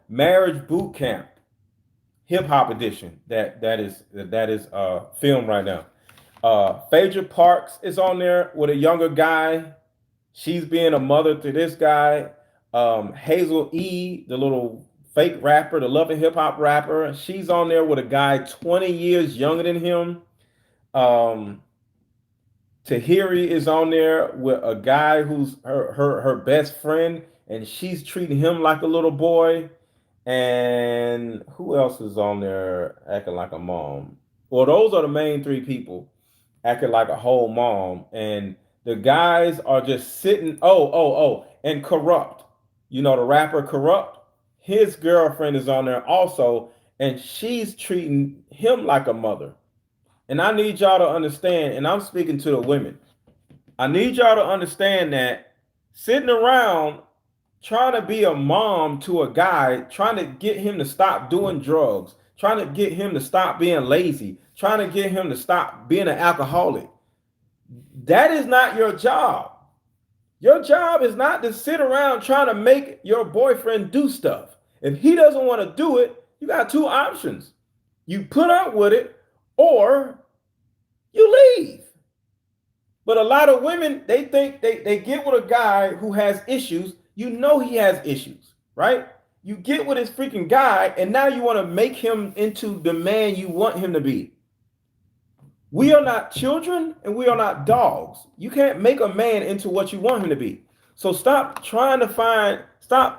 Speaker 1: Marriage Bootcamp, hip hop edition. That is filmed right now. Phaedra Parks is on there with a younger guy. She's being a mother to this guy. Hazel E, the little fake rapper, the loving hip hop rapper, she's on there with a guy 20 years younger than him. Tahiry is on there with a guy who's her best friend, and she's treating him like a little boy. And who else is on there acting like a mom? Well, those are the main three people acting like a whole mom, and the guys are just sitting. And Corrupt, the rapper Corrupt. His girlfriend is on there also, and she's treating him like a mother. And I need y'all to understand, and I'm speaking to the women. I need y'all to understand that sitting around trying to be a mom to a guy, trying to get him to stop doing drugs, trying to get him to stop being lazy, trying to get him to stop being an alcoholic. That is not your job. Your job is not to sit around trying to make your boyfriend do stuff. If he doesn't want to do it, you got two options. You put up with it, or you leave. But a lot of women, they think they get with a guy who has issues. You know he has issues, right? You get with this freaking guy, and now you want to make him into the man you want him to be. We are not children and we are not dogs. You can't make a man into what you want him to be. So stop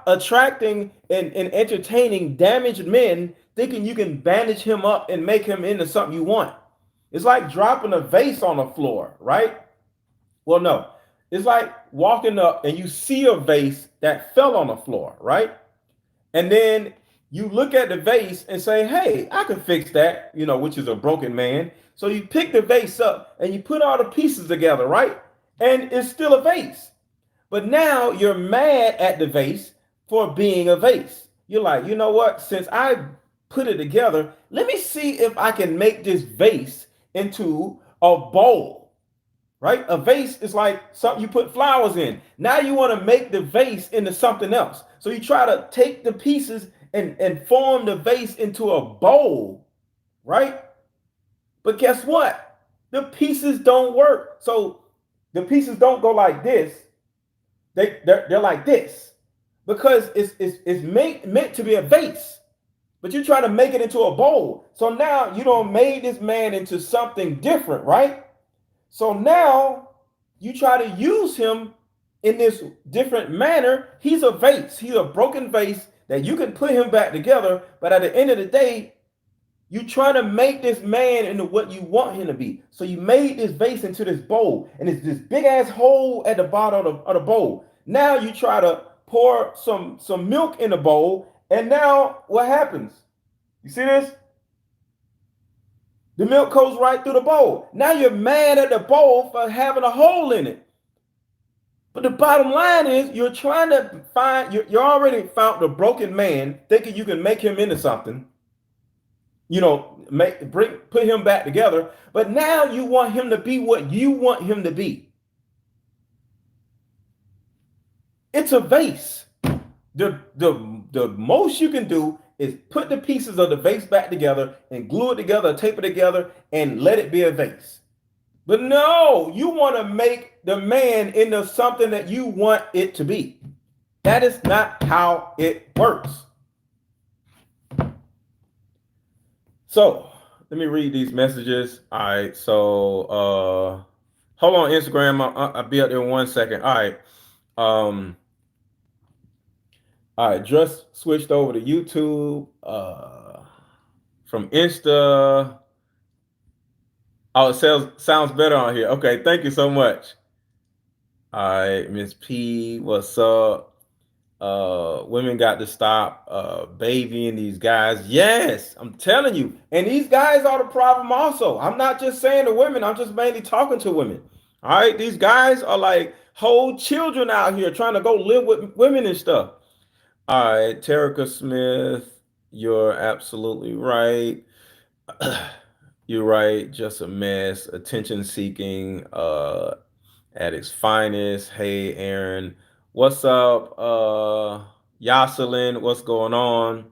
Speaker 1: attracting and entertaining damaged men, thinking you can bandage him up and make him into something you want. It's like dropping a vase on the floor, right? Well, no. It's like walking up and you see a vase that fell on the floor, right? And then you look at the vase and say, hey, I can fix that, which is a broken man. So you pick the vase up and you put all the pieces together, right? And it's still a vase. But now you're mad at the vase for being a vase. You're like, you know what? Since I put it together, let me see if I can make this vase into a bowl, right? A vase is like something you put flowers in. Now you want to make the vase into something else. So you try to take the pieces and form the vase into a bowl, right? But guess what? The pieces don't work. So the pieces don't go like this. They're like this because it's meant to be a vase. But you try to make it into a bowl. So now you don't made this man into something different, right? So now you try to use him in this different manner. He's a vase. He's a broken vase that you can put him back together. But at the end of the day, you try to make this man into what you want him to be. So you made this vase into this bowl, and it's this big ass hole at the bottom of the bowl. Now you try to pour some milk in the bowl, and now what happens? You see this? The milk goes right through the bowl. Now you're mad at the bowl for having a hole in it. But the bottom line is you're trying to you already found the broken man, thinking you can make him into something. Put him back together. But now you want him to be what you want him to be. It's a vase. The most you can do is put the pieces of the vase back together and glue it together, tape it together, and let it be a vase. But no, you want to make the man into something that you want it to be. That is not how it works. So let me read these messages. All right. So hold on, Instagram. I'll be up there in 1 second. All right. All right, just switched over to YouTube from Insta. Oh, it sounds better on here. Okay, thank you so much. All right, Miss P, what's up? Women got to stop babying these guys. Yes, I'm telling you. And these guys are the problem also. I'm not just saying the women. I'm just mainly talking to women. All right, these guys are like whole children out here trying to go live with women and stuff. All right, Terica Smith, you're absolutely right. You're right. Just a mess. Attention seeking at its finest. Hey, Aaron. What's up? Yoselin, what's going on?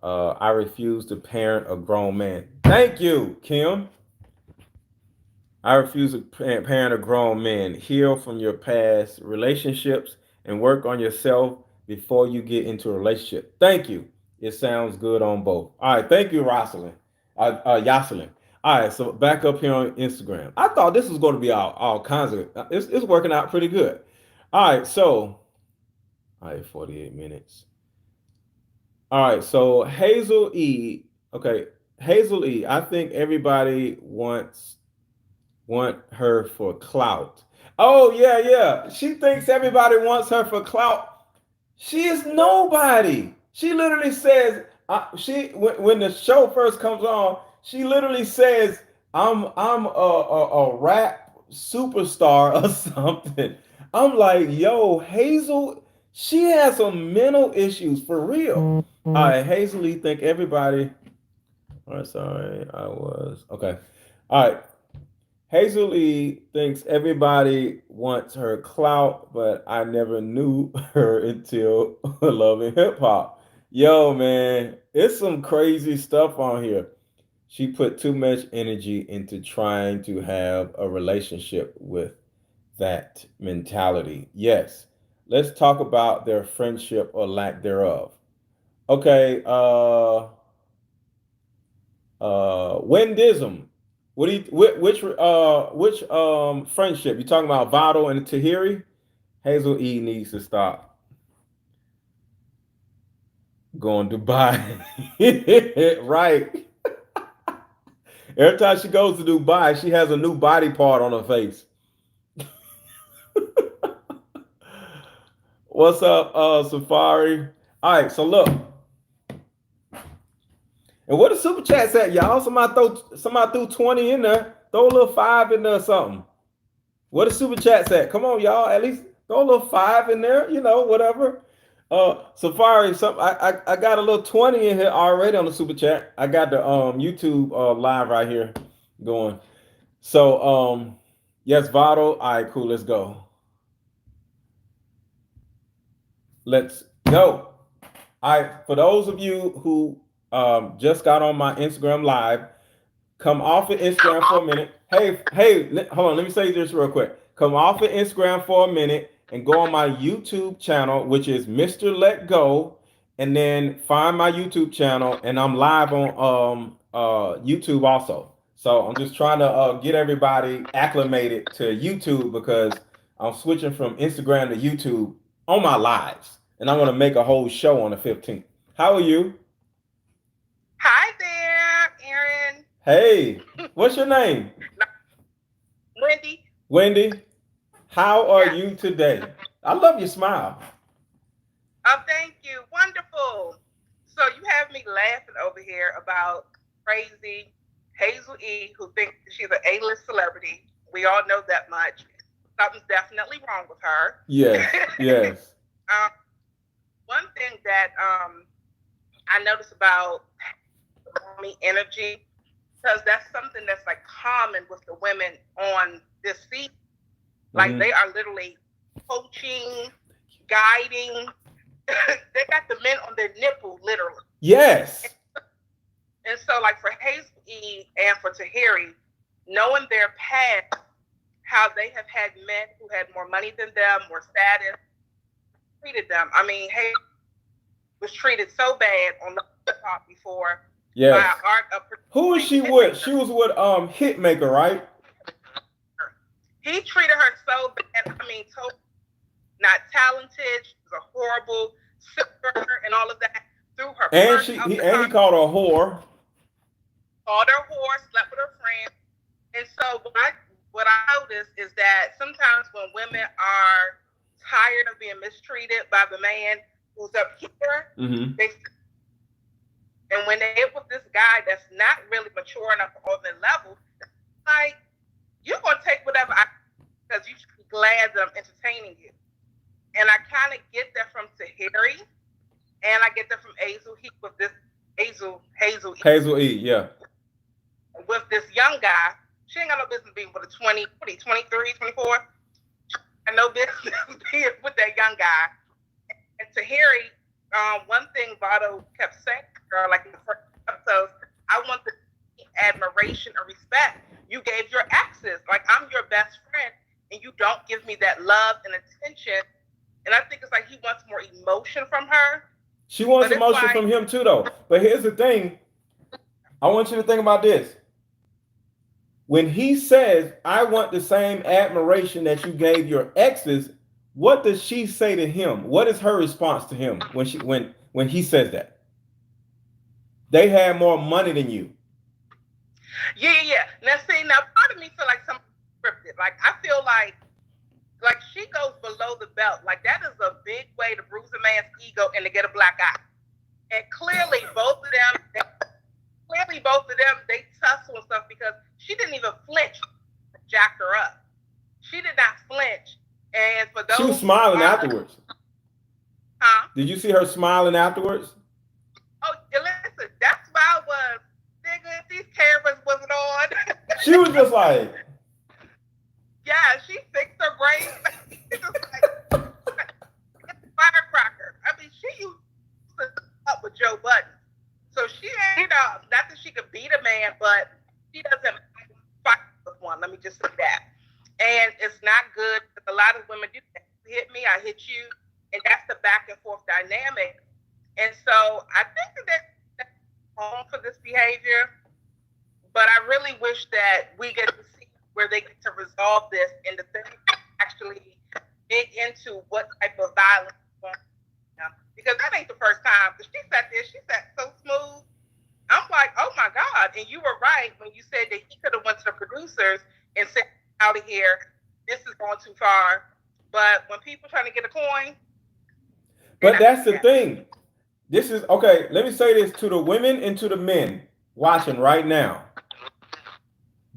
Speaker 1: I refuse to parent a grown man. Thank you, Kim. I refuse to parent a grown man. Heal from your past relationships and work on yourself before you get into a relationship. Thank you. It sounds good on both. All right. Thank you, Rosalind. Yoselin. All right. So back up here on Instagram. I thought this was going to be all kinds of, it's working out pretty good. All right. So, all right, 48 minutes. All right. So Hazel E. Okay. Hazel E. I think everybody want her for clout. Oh, yeah. She thinks everybody wants her for clout. She is nobody. She literally says, when the show first comes on, she literally says, I'm a rap superstar or something. I'm like, yo, Hazel, she has some mental issues for real. All right, Hazel Lee think everybody. All right, sorry, I was okay. All right. Hazel Lee thinks everybody wants her clout, but I never knew her until Love and Hip Hop. Yo, man, it's some crazy stuff on here. She put too much energy into trying to have a relationship with that mentality. Yes, let's talk about their friendship or lack thereof. Okay, Wendism. What do you which friendship? You talking about Vado and Tahiry? Hazel E needs to stop going to Dubai. Right. Every time she goes to Dubai, she has a new body part on her face. What's up, Safari? All right, so look. And what the super chats at, y'all? Somebody threw 20 in there. Throw a little five in there or something. What the super chats at? Come on, y'all. At least throw a little five in there, whatever. Safari, I got a little 20 in here already on the super chat. I got the YouTube live right here going. So yes, Vado. All right, cool, let's go. Let's go. All right, for those of you who just got on my Instagram live, come off of Instagram for a minute. Hey, hold on. Let me say this real quick. Come off of Instagram for a minute and go on my YouTube channel, which is Mr. Let Go, and then find my YouTube channel, and I'm live on YouTube also. So I'm just trying to get everybody acclimated to YouTube because I'm switching from Instagram to YouTube on my lives, and I'm gonna make a whole show on the 15th. How are you?
Speaker 4: Hi there, Aaron.
Speaker 1: Hey, what's your name?
Speaker 4: Wendy.
Speaker 1: Wendy, how are
Speaker 4: Yes.
Speaker 1: you today? I love your smile.
Speaker 4: Oh, thank you. Wonderful. So you have me laughing over here about crazy Hazel E, who thinks she's an A-list celebrity. We all know that much. Something's definitely wrong with her.
Speaker 1: Yes, yes.
Speaker 4: um, One thing that I noticed about mommy energy, because that's something that's like common with the women on this seat. Like they are literally coaching, guiding. They got the men on their nipple, literally.
Speaker 1: Yes.
Speaker 4: And so, like for Hazel E and for Tahiry, knowing their past, how they have had men who had more money than them, more status, treated them. I mean, Hazel was treated so bad on the top before.
Speaker 1: Yes.
Speaker 4: By
Speaker 1: Who is she with? She was with Hitmaker, right?
Speaker 4: He treated her so bad. I mean, totally not talented. She was a horrible sipper and all of that. Threw her
Speaker 1: And he called her a whore.
Speaker 4: Called her a whore, slept with her friend. And so what I noticed is that sometimes when women are tired of being mistreated by the man who's up here, and when they get with this guy that's not really mature enough on their level, like, you're going to take whatever because you should be glad that I'm entertaining you. And I kind of get that from Tahiry, and I get that from Hazel Heat with this Hazel
Speaker 1: E, yeah.
Speaker 4: With this young guy. She ain't got no business being with a 23, 24. And no business being with that young guy. And Tahiry, one thing Vado kept saying to her, like in the first episodes, I want the admiration and respect you gave your exes. Like, I'm your best friend, and you don't give me that love and attention. And I think it's like he wants more emotion from her.
Speaker 1: She wants emotion from him too, though. But here's the thing. I want you to think about this. When he says, I want the same admiration that you gave your exes, what does she say to him? What is her response to him when he says that? They had more money than you.
Speaker 4: Yeah. Now part of me feel like something scripted. Like, I feel like she goes below the belt. Like, that is a big way to bruise a man's ego and to get a black eye. And clearly both of them, they tussle and stuff because she didn't even flinch. Jacked her up. She did not flinch. And for those,
Speaker 1: she was smiling afterwards.
Speaker 4: Huh?
Speaker 1: Did you see her smiling afterwards?
Speaker 4: Oh, listen, that smile was, nigga, if these cameras wasn't on.
Speaker 1: She was just like,
Speaker 4: yeah, she fixed her brain. Just like, firecracker. I mean, she used to up with Joe Budden. So she ain't, not that she could beat a man, but she doesn't fight with one. Let me just say that. And it's not good because a lot of women do that. You hit me, I hit you. And that's the back and forth dynamic. And so I think that's home for this behavior. But I really wish that we get to see where they get to resolve this and the thing actually dig into what type of violence is going on. Because that ain't the first time. Because she sat there, she sat so smooth. I'm like, oh my God. And you were right when you said that he could have went to the producers and said, out of here, this is going too far. But when people trying to get a coin,
Speaker 1: But that's the thing. This is okay. Let me say this to the women and to the men watching right now.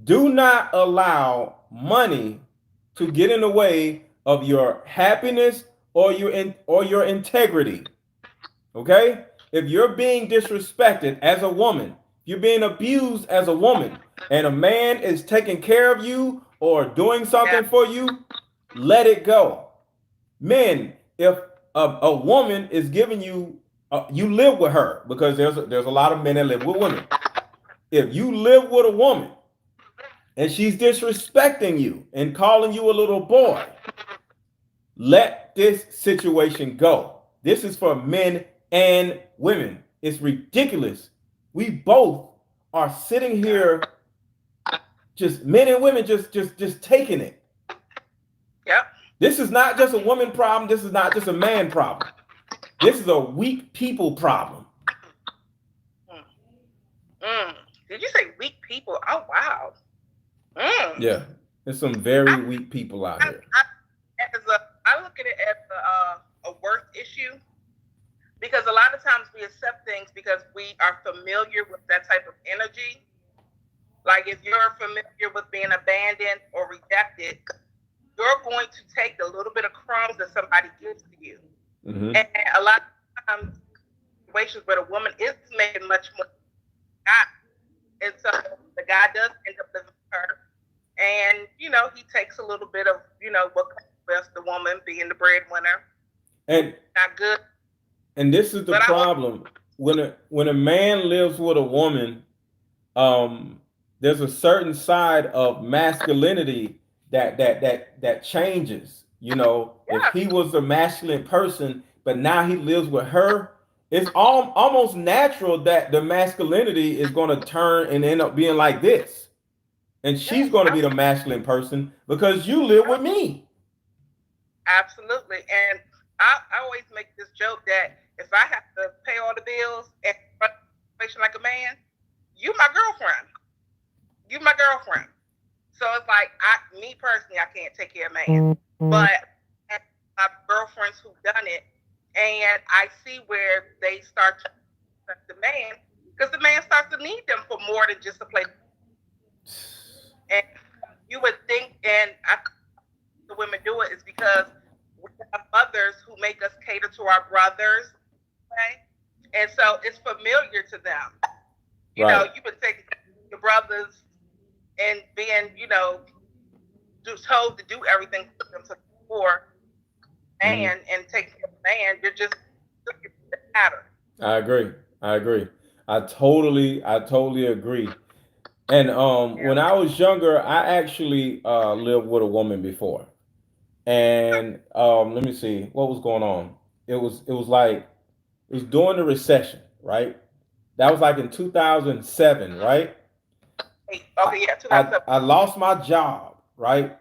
Speaker 1: Do not allow money to get in the way of your happiness or your integrity. Okay? If you're being disrespected as a woman, you're being abused as a woman, and a man is taking care of you or doing something for you, let it go. Men, if a woman is giving you, you live with her because there's a lot of men that live with women. If you live with a woman and she's disrespecting you and calling you a little boy, let this situation go. This is for men and women. It's ridiculous. We both are sitting here, just men and women, just taking it.
Speaker 4: Yep.
Speaker 1: This is not just a woman problem. This is not just a man problem. This is a weak people problem.
Speaker 4: Did you say weak people? Oh wow.
Speaker 1: Yeah, there's some very weak people out here.
Speaker 4: I look at it as a worth issue because a lot of times we accept things because we are familiar with that type of energy. Like if you're familiar with being abandoned or rejected, you're going to take the little bit of crumbs that somebody gives to you.
Speaker 1: Mm-hmm.
Speaker 4: And a lot of times, situations where the woman is making much more than the guy. And so the guy does end up living with her. And, he takes a little bit of, what comes with the woman being the breadwinner.
Speaker 1: And
Speaker 4: not good.
Speaker 1: And this is the problem. When a man lives with a woman, there's a certain side of masculinity that changes. If he was a masculine person, but now he lives with her, it's almost natural that the masculinity is going to turn and end up being like this. And she's going to be the masculine person because you live with me.
Speaker 4: Absolutely. And I always make this joke that if I have to pay all the bills and run like a man, you my girlfriend. You my girlfriend. So it's like me personally, I can't take care of man. But my girlfriends who've done it, and I see where they start to respect the man because the man starts to need them for more than just a place. And you would think, and the women do it is because we have mothers who make us cater to our brothers, okay? And so it's familiar to them. You been taking your brothers and being, told to do everything for them for man and take care of the man. You're just looking at the pattern.
Speaker 1: I agree. I totally agree. And when I was younger, I actually lived with a woman before. And let me see what was going on. It was during the recession, right? That was like in 2007, right?
Speaker 4: Okay, yeah, 2007.
Speaker 1: I lost my job, right?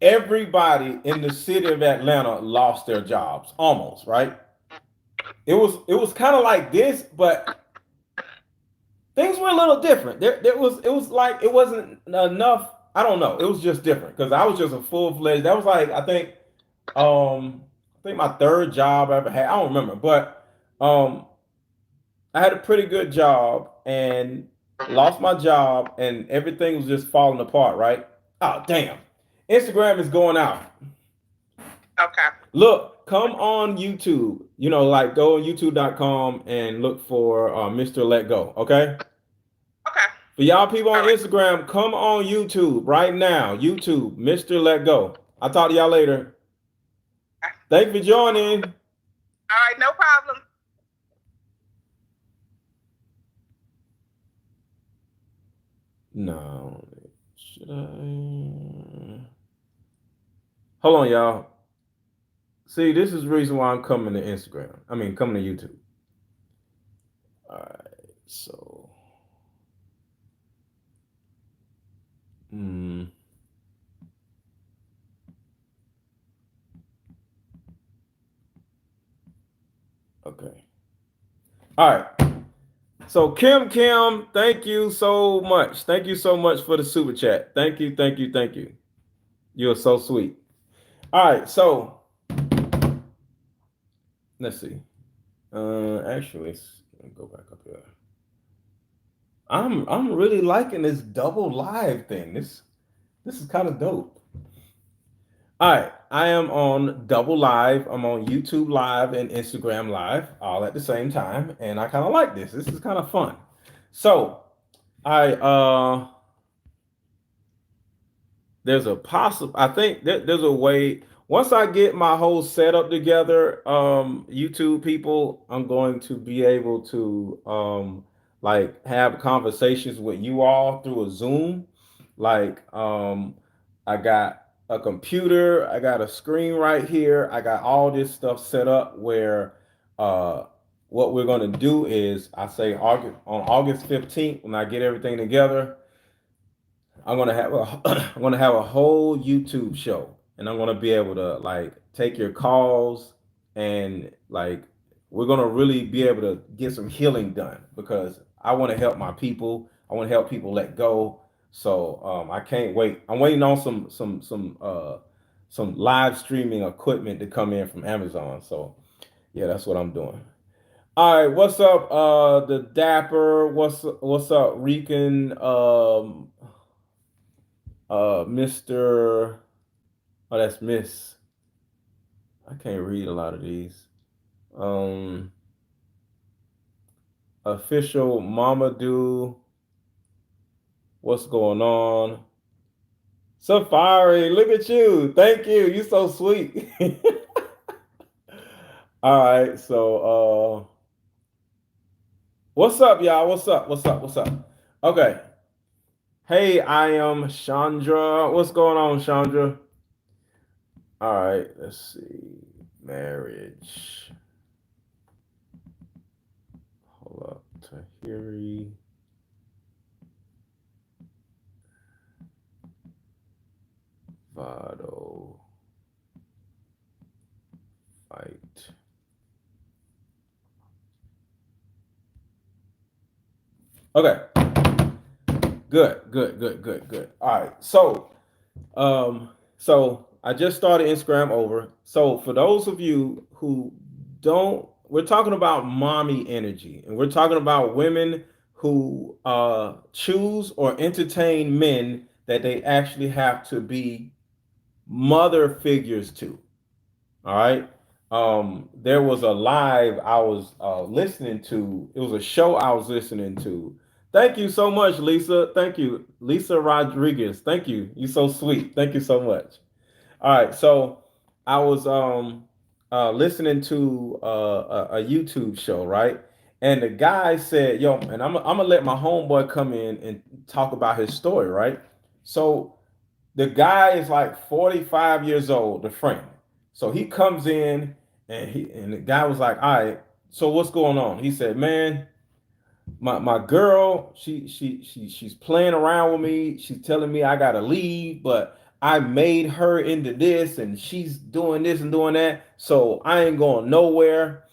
Speaker 1: Everybody in the city of Atlanta lost their jobs, almost, right? It was kind of like this, but things were a little different. It was like it wasn't enough. I don't know. It was just different because I was just a full-fledged. That was like I think my third job I ever had. I don't remember, but I had a pretty good job and lost my job and everything was just falling apart. Right? Oh damn! Instagram is going out.
Speaker 4: Okay.
Speaker 1: Look, come on YouTube. Like go on YouTube.com and look for Mr. Let Go. Okay.
Speaker 4: Okay.
Speaker 1: For y'all people on Instagram, come on YouTube right now. YouTube, Mr. Let Go. I'll talk to y'all later. Thanks for joining.
Speaker 4: All right, no problem.
Speaker 1: No. Should I? Hold on, y'all. See, this is the reason why I'm coming to Instagram. Coming to YouTube. All right, so. Mm, okay. All right. So Kim, thank you so much. Thank you so much for the super chat. Thank you, thank you, thank you. You're so sweet. All right, so let's see. Actually, let me go back up here. I'm really liking this double live thing. This is kind of dope. All right, I am on double live. I'm on YouTube live and Instagram live all at the same time, and I kind of like this. This is kind of fun. So I there's a possible I think there's a way once I get my whole setup together, YouTube people, I'm going to be able to like have conversations with you all through a Zoom. Like I got a computer, I got a screen right here, I got all this stuff set up where uh what we're gonna do is I say August 15th when I get everything together. I'm gonna have a I'm gonna have a whole YouTube show, and I'm gonna be able to like take your calls and like we're gonna really be able to get some healing done because I want to help my people. I want to help people let go. So I can't wait. I'm waiting on some live streaming equipment to come in from Amazon. So yeah, that's what I'm doing. All right, what's up, the Dapper? What's up, Rican? Mr. Oh, that's Miss. I can't read a lot of these. Um, Official Mamadou. What's going on? Safari, look at you. Thank you. You so sweet. All right, so what's up, y'all? What's up? What's up? What's up? Okay. Hey, I am Chandra. What's going on, Chandra? All right, let's see. Marriage. Hold up. Tahiry. Vado. Fight. Okay. Good. All right. So I just started Instagram over. So for those of you who don't, we're talking about mommy energy, and we're talking about women who choose or entertain men that they actually have to be mother figures to. All right. There was a live I was listening to. It was a show I was listening to. Thank you so much, Lisa. Thank you, Lisa Rodriguez. Thank you. You're so sweet. Thank you so much. All right. So I was listening to a YouTube show, right? And the guy said, "Yo," and I'm gonna let my homeboy come in and talk about his story, right? So the guy is like 45 years old, the friend. So he comes in and the guy was like, all right, so what's going on? He said, man, my girl, she's playing around with me. She's telling me I gotta leave, but I made her into this and she's doing this and doing that. So I ain't going nowhere.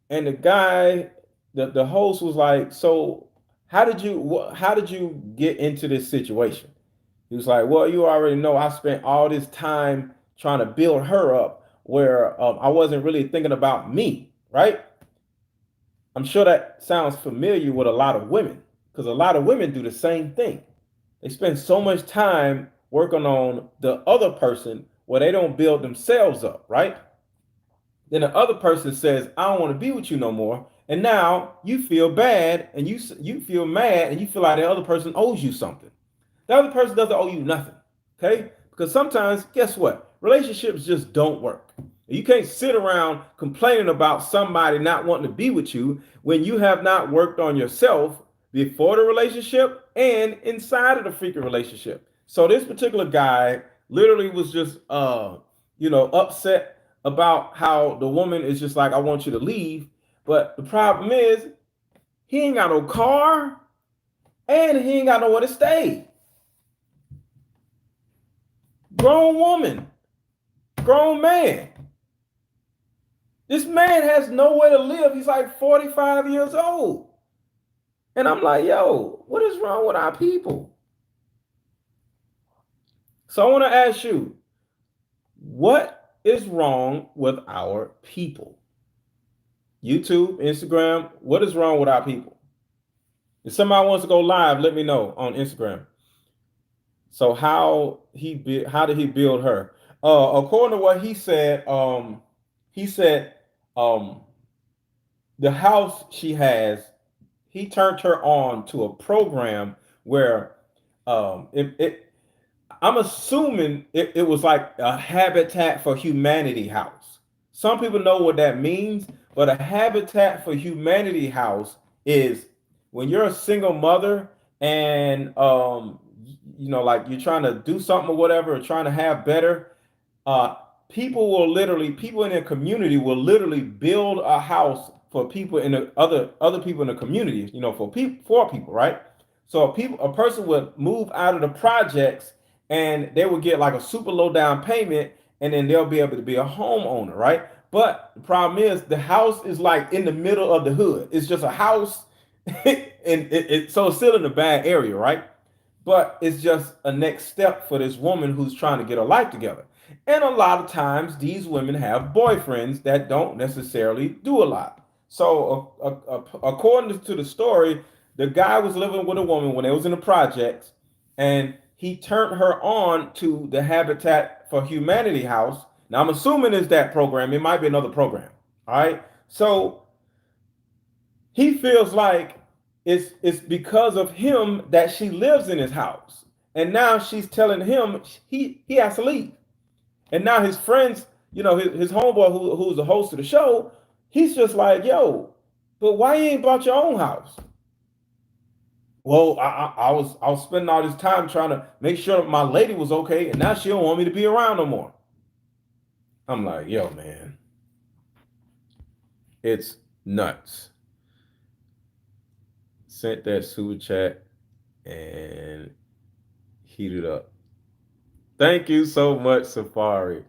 Speaker 1: And the guy, the host was like, so how did you get into this situation? He was like, well, you already know I spent all this time trying to build her up where I wasn't really thinking about me, right? I'm sure that sounds familiar with a lot of women because a lot of women do the same thing. They spend so much time working on the other person where they don't build themselves up, right? Then the other person says, I don't want to be with you no more. And now you feel bad and you feel mad and you feel like the other person owes you something. The other person doesn't owe you nothing. Okay? Because sometimes, guess what? Relationships just don't work. You can't sit around complaining about somebody not wanting to be with you when you have not worked on yourself before the relationship and inside of the freaking relationship. So this particular guy literally was just upset about how the woman is just like, I want you to leave. But the problem is he ain't got no car and he ain't got nowhere to stay. Grown woman, grown man. This man has nowhere to live. He's like 45 years old. And I'm like, yo, what is wrong with our people? So I want to ask you, what is wrong with our people? YouTube, Instagram, what is wrong with our people? If somebody wants to go live, let me know on Instagram. So how did he build her? According to what he said um, the house she has, he turned her on to a program where it I'm assuming it was like a Habitat for Humanity house. Some people know what that means, but a Habitat for Humanity house is when you're a single mother and like you're trying to do something or whatever, or trying to have better. Uh, people in their community will literally build a house for people in the other people in the community. For people, right? So a person would move out of the projects and they would get like a super low down payment, and then they'll be able to be a homeowner, right? But the problem is the house is like in the middle of the hood. It's just a house, so it's still in a bad area, right? But it's just a next step for this woman who's trying to get her life together. And a lot of times, these women have boyfriends that don't necessarily do a lot. So, according to the story, the guy was living with a woman when they was in the projects, and he turned her on to the Habitat for Humanity house. Now, I'm assuming it's that program. It might be another program. All right. So he feels like it's because of him that she lives in his house, and now she's telling him he has to leave. And now his friends, his homeboy who's the host of the show, he's just like, yo, but why you ain't bought your own house? Well, I was spending all this time trying to make sure my lady was okay, and now she don't want me to be around no more. I'm like, yo, man, it's nuts. Sent that super chat and heated up. Thank you so much, Safari.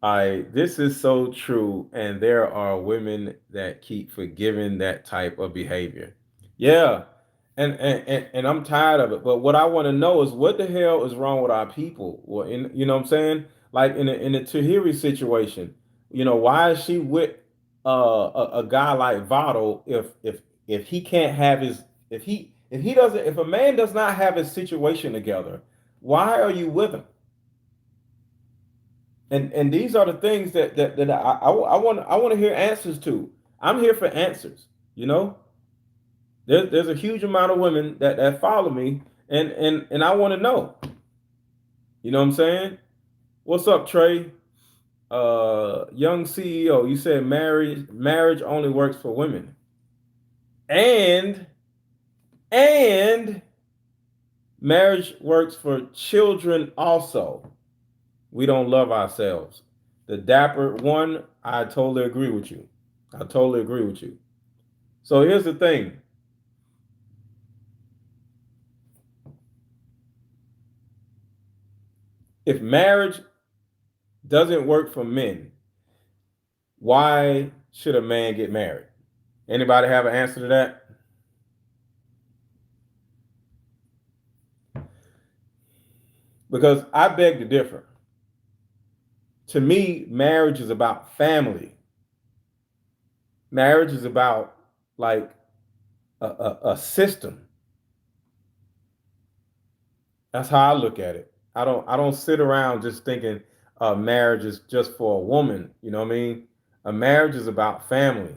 Speaker 1: This is so true, and there are women that keep forgiving that type of behavior. Yeah, and I'm tired of it. But what I want to know is what the hell is wrong with our people? Well, you know what I'm saying? Like in the Tahiry situation, why is she with a guy like Vado if he can't have his if he doesn't if a man does not have his situation together, why are you with him? And these are the things that I want to hear answers to. I'm here for answers. There's a huge amount of women that follow me, and I want to know. You know what I'm saying? What's up, Trey? Young CEO, you said marriage only works for women, and marriage works for children also. We don't love ourselves. The dapper one, I totally agree with you. I totally agree with you. So here's the thing. If marriage doesn't work for men, why should a man get married? Anybody have an answer to that? Because I beg to differ. To me, marriage is about family. Marriage is about like a system. That's how I look at it. I don't sit around just thinking marriage is just for a woman. You know what I mean? A marriage is about family.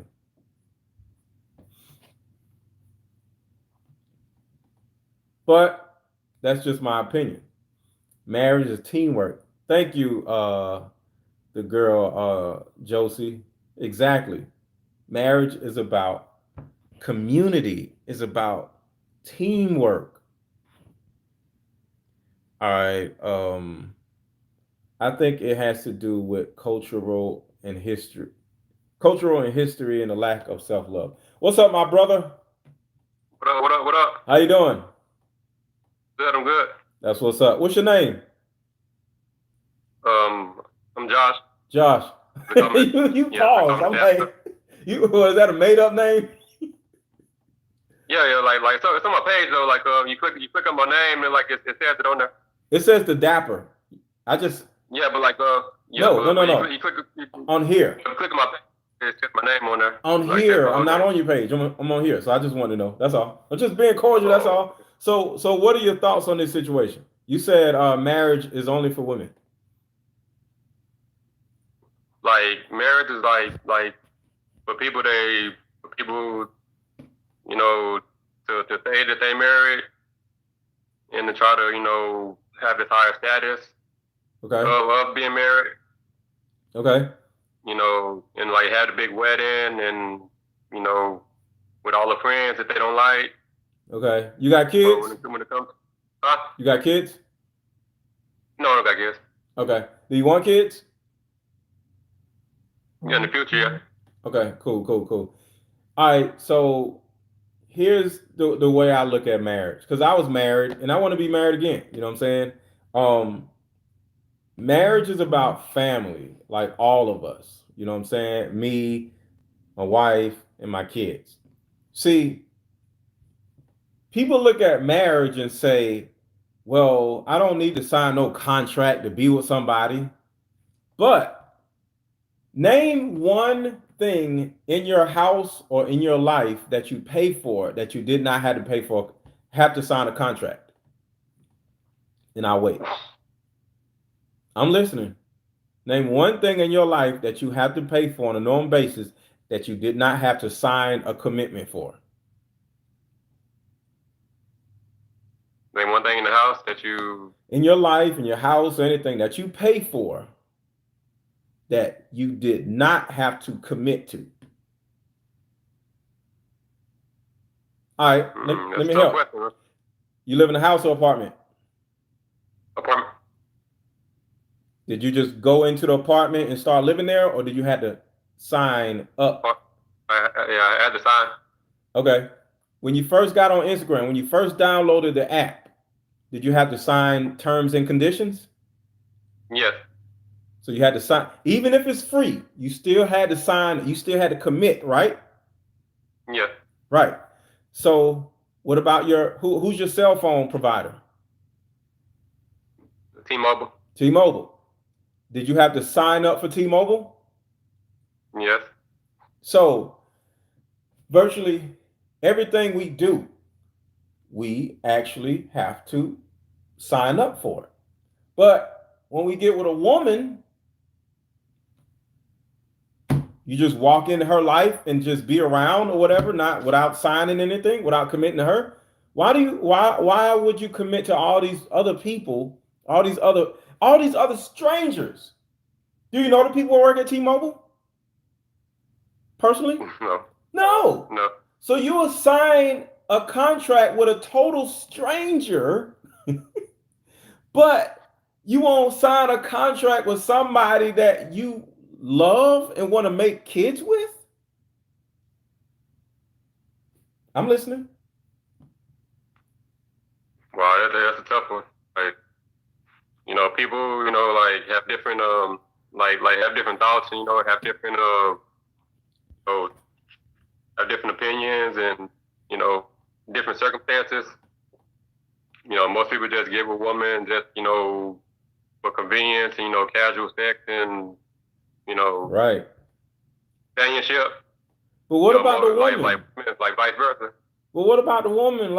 Speaker 1: But that's just my opinion. Marriage is teamwork. Thank you, the girl Josie. Exactly. Marriage is about community. It's about teamwork. All right. I think it has to do with cultural and history, and the lack of self love. What's up, my brother?
Speaker 5: What up? What up? What up?
Speaker 1: How you doing?
Speaker 5: Good. I'm good.
Speaker 1: That's what's up. What's your name?
Speaker 5: I'm Josh.
Speaker 1: Josh. you
Speaker 5: Yeah, they call
Speaker 1: paused.
Speaker 5: me
Speaker 1: I'm
Speaker 5: Pastor.
Speaker 1: like, was that a made up name?
Speaker 5: Yeah, like so it's on my page though. Like you click on my name and like it says it on there.
Speaker 1: It says the Dapper. I just
Speaker 5: Yeah, but like
Speaker 1: no.
Speaker 5: you click
Speaker 1: On here.
Speaker 5: click on my page. It says my name on there.
Speaker 1: On
Speaker 5: Like that's
Speaker 1: here.
Speaker 5: my
Speaker 1: I'm
Speaker 5: whole
Speaker 1: not
Speaker 5: name.
Speaker 1: on your page. I'm on here. So I just wanted to know. That's all. I'm just being cordial. That's all. So what are your thoughts on this situation? You said marriage is only for women.
Speaker 5: Like marriage is like for people you know to say that they married and to try to have this higher status
Speaker 1: Okay.
Speaker 5: of being married.
Speaker 1: Okay.
Speaker 5: And like have a big wedding and with all the friends that they don't like.
Speaker 1: Okay. You got kids?
Speaker 5: When it comes, huh?
Speaker 1: You got kids?
Speaker 5: No, I guess.
Speaker 1: Okay. Do you want kids?
Speaker 5: Yeah, in the future, yeah.
Speaker 1: Okay. Cool. All right. So here's the way I look at marriage, because I was married and I want to be married again. You know what I'm saying? Marriage is about family, like all of us. You know what I'm saying? Me, my wife, and my kids. See, people look at marriage and say, well, I don't need to sign no contract to be with somebody. But name one thing in your house or in your life that you pay for that you did not have to pay for, have to sign a contract. And I'll wait. I'm listening. Name one thing in your life that you have to pay for on a normal basis that you did not have to sign a commitment for.
Speaker 5: Name one thing in the house that you
Speaker 1: In your life, in your house, or anything that you pay for that you did not have to commit to. All right, let me help.
Speaker 5: Question, huh?
Speaker 1: You live in a house or apartment?
Speaker 5: Apartment.
Speaker 1: Did you just go into the apartment and start living there, or did you have to sign up?
Speaker 5: I had to sign.
Speaker 1: Okay. When you first got on Instagram, when you first downloaded the app, did you have to sign terms and conditions?
Speaker 5: Yes.
Speaker 1: So you had to sign, even if it's free, you still had to sign, you still had to commit, right?
Speaker 5: Yes.
Speaker 1: Right. So what about who's your cell phone provider?
Speaker 5: T-Mobile.
Speaker 1: T-Mobile. Did you have to sign up for T-Mobile?
Speaker 5: Yes.
Speaker 1: So virtually everything we do, we actually have to sign up for it. But when we get with a woman, you just walk into her life and just be around or whatever, not without signing anything, without committing to her. Why would you commit to all these other people, all these other strangers? Do you know the people who work at T-Mobile? Personally?
Speaker 5: No.
Speaker 1: No. So you will sign a contract with a total stranger, but you won't sign a contract with somebody that you love and want to make kids with? I'm listening.
Speaker 5: Wow, that's a tough one. Like, people, like have different, like have different thoughts, and have different, have different opinions, and different circumstances. Most people just give a woman just, for convenience, and, casual sex, and
Speaker 1: Right.
Speaker 5: companionship.
Speaker 1: But what about the woman?
Speaker 5: Like vice versa.
Speaker 1: But what about the woman?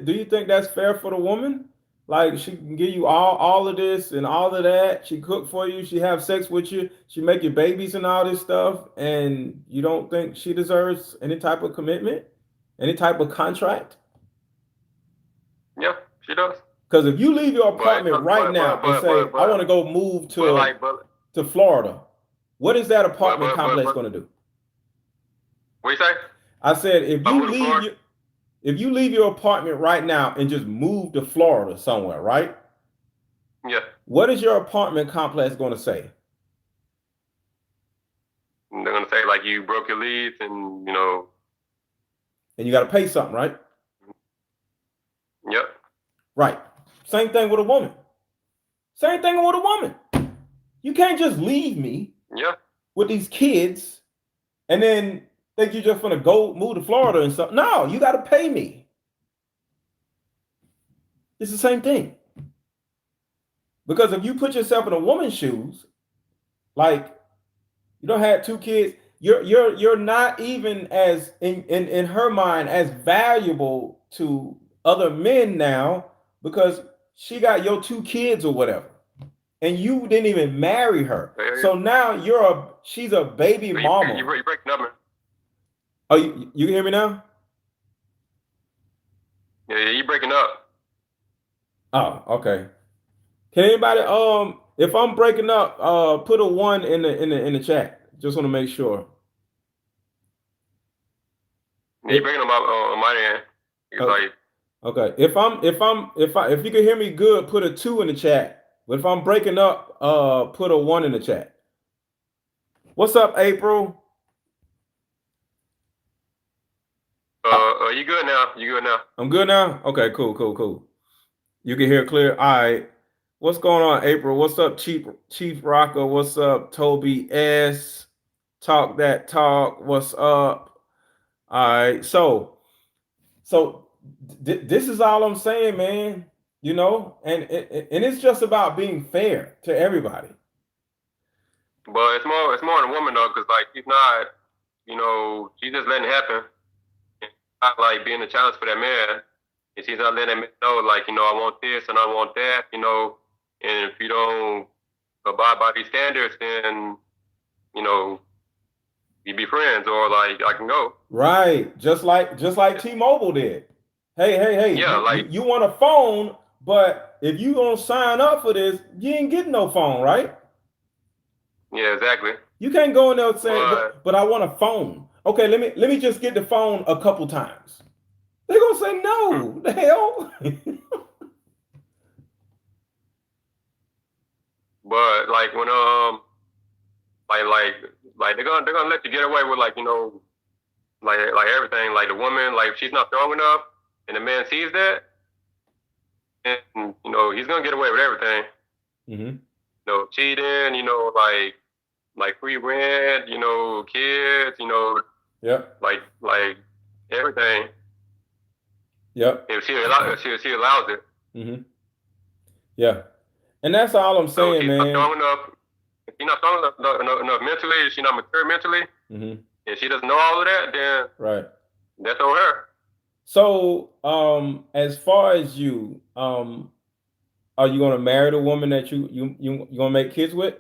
Speaker 1: Do you think that's fair for the woman? Like, she can give you all of this and all of that. She cook for you. She have sex with you. She make you babies and all this stuff. And you don't think she deserves any type of commitment, any type of contract?
Speaker 5: Yeah, she does.
Speaker 1: Because if you leave your apartment right now and say, I want to go move to Florida, what is that apartment complex going to do?
Speaker 5: What you say?
Speaker 1: I said, if you leave your apartment right now and just move to Florida somewhere, right?
Speaker 5: Yeah.
Speaker 1: What is your apartment complex going to say?
Speaker 5: They're going to say, like, you broke your lease and,
Speaker 1: And you got to pay something, right?
Speaker 5: Yep.
Speaker 1: Right. Same thing with a woman. Same thing with a woman. You can't just leave me
Speaker 5: Yeah.
Speaker 1: with these kids and then think you're just gonna go move to Florida and stuff. No, you got to pay me. It's the same thing. Because if you put yourself in a woman's shoes, like you don't have two kids, you're not even as in her mind as valuable to other men now because she got your two kids or whatever. And you didn't even marry her. So now she's a baby mama.
Speaker 5: You breaking up, man.
Speaker 1: Oh, you can hear me now?
Speaker 5: Yeah, you breaking up.
Speaker 1: Oh, okay. Can anybody if I'm breaking up, put a 1 in the chat. Just want to make sure.
Speaker 5: Yeah, you breaking up on my end. It's like,
Speaker 1: okay. If you can hear me good, put a 2 in the chat. But if I'm breaking up, put a 1 in the chat. What's up, April?
Speaker 5: you good now? You good now?
Speaker 1: I'm good now? Okay, cool. You can hear clear. All right. What's going on, April? What's up, Chief Rocker? What's up, Toby S? Talk that talk. What's up? All right. So this is all I'm saying, man. You know, and it's just about being fair to everybody.
Speaker 5: But it's more on the woman though, because like she's not, she's just letting it happen. It's not like being a challenge for that man. And she's not letting him know, like, I want this and I want that, and if you don't abide by these standards, then, you be friends or like I can go.
Speaker 1: Right. Just like T-Mobile did. Hey.
Speaker 5: Yeah,
Speaker 1: you want a phone, but if you gonna sign up for this, you ain't getting no phone, right?
Speaker 5: Yeah, exactly.
Speaker 1: You can't go in there saying, but I want a phone. Okay, let me just get the phone a couple times. They're gonna say no. The hell.
Speaker 5: But like when like they're gonna let you get away with like like everything, like the woman, like if she's not strong enough and the man sees that, and he's gonna get away with everything.
Speaker 1: Mm-hmm.
Speaker 5: Cheating, like free rent, kids,
Speaker 1: Yep.
Speaker 5: like everything.
Speaker 1: Yep.
Speaker 5: If she allows it.
Speaker 1: Mm-hmm. Yeah. And that's all I'm saying, man.
Speaker 5: If she's not strong enough mentally, if she's not mature mentally,
Speaker 1: mm-hmm.
Speaker 5: if she doesn't know all of that, then
Speaker 1: right,
Speaker 5: that's on her.
Speaker 1: So, as far as you, are you gonna marry the woman that you gonna make kids with?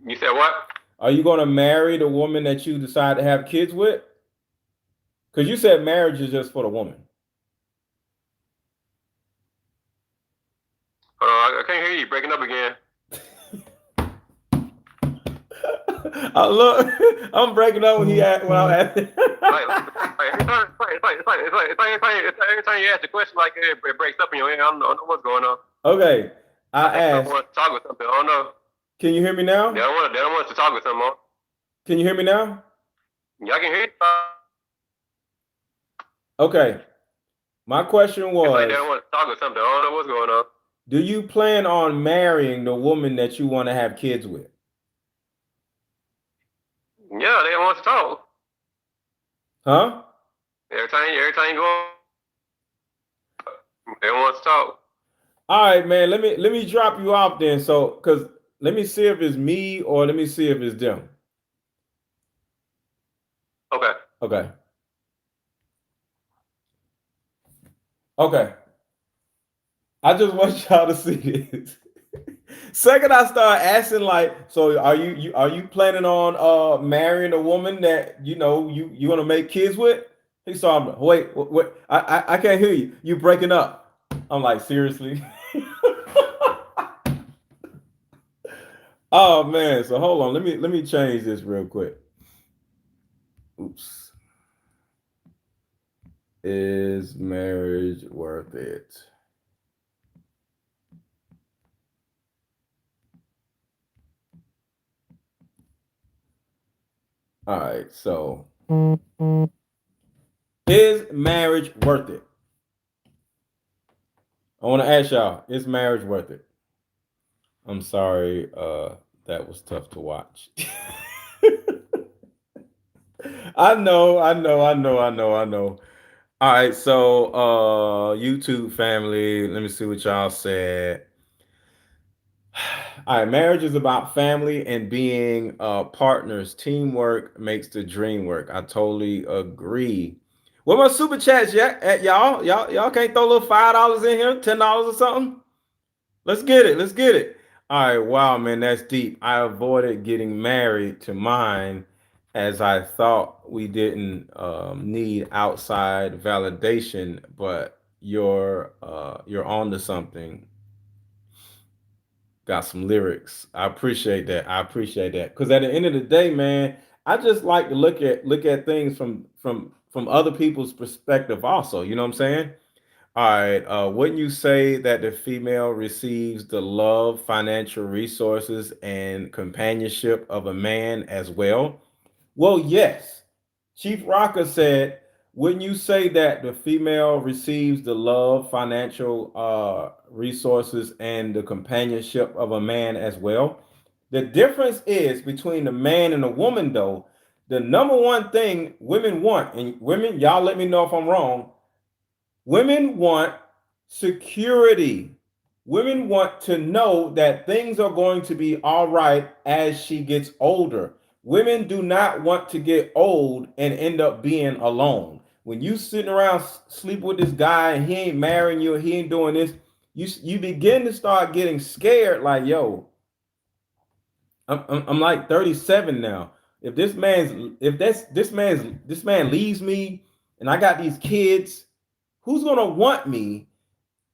Speaker 5: You said what?
Speaker 1: Are you gonna marry the woman that you decide to have kids with? Because you said marriage is just for the woman.
Speaker 5: I can't hear you. Breaking up again.
Speaker 1: I'm breaking up when I'm asking.
Speaker 5: Every time you ask a question like it breaks up in your head. I don't know what's going on.
Speaker 1: Okay, I asked.
Speaker 5: I want to talk with something. I don't know.
Speaker 1: Can you hear me now?
Speaker 5: They don't want us to talk with something more.
Speaker 1: Can you hear me now?
Speaker 5: Yeah, I can hear you.
Speaker 1: Okay. My question was,
Speaker 5: like they don't want to talk with something. I don't know what's going on.
Speaker 1: Do you plan on marrying the woman that you want to have kids with?
Speaker 5: Yeah, they don't want to talk.
Speaker 1: Huh?
Speaker 5: Every time you go, they don't want to talk.
Speaker 1: All right, man. Let me drop you off then. So, because let me see if it's me or let me see if it's them. Okay. I just want y'all to see this. Second, I start asking like, so are you planning on marrying a woman that you want to make kids with? He saw, wait, I can't hear you. You breaking up. I'm like, seriously? Oh man, so hold on. Let me change this real quick. Oops. Is marriage worth it? All right, so is marriage worth it? I want to ask y'all, is marriage worth it? I'm sorry. That was tough to watch. I know. All right, so YouTube family, let me see what y'all said. All right, marriage is about family and being partners. Teamwork makes the dream work. I totally agree. What my super chats yet? Y'all can't throw a little $5 in here, $10 or something. Let's get it. Let's get it. All right. Wow, man, that's deep. I avoided getting married to mine as I thought we didn't need outside validation, but you're on to something. Got some lyrics. I appreciate that. I appreciate that. Because at the end of the day, man, I just like to look at things from other people's perspective also. You know what I'm saying? All right. Wouldn't you say that the female receives the love, financial resources, and companionship of a man as well? Well, yes. Chief Rocker said, wouldn't you say that the female receives the love, financial resources, and the companionship of a man as well? The difference is between the man and the woman, though. The number one thing women want, and women, y'all let me know if I'm wrong, women want security. Women want to know that things are going to be all right as she gets older. Women do not want to get old and end up being alone. When you sitting around sleep with this guy and he ain't marrying you, he ain't doing this, you begin to start getting scared. Like, yo, I'm like 37 now. If this man leaves me and I got these kids, who's gonna want me?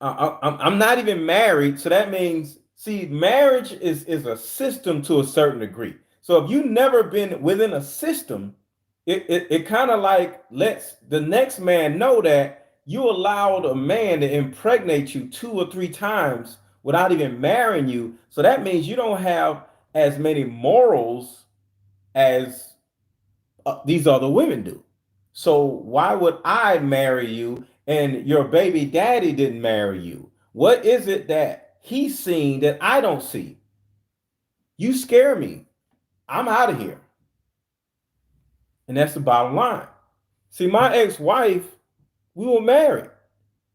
Speaker 1: I'm not even married, so that means, see, marriage is a system to a certain degree. So if you've never been within a system, it kind of like lets the next man know that you allowed a man to impregnate you 2 or 3 times without even marrying you. So that means you don't have as many morals as these other women do. So why would I marry you and your baby daddy didn't marry you? What is it that he's seen that I don't see? You scare me. I'm out of here. And that's the bottom line. See, my ex-wife, we were married.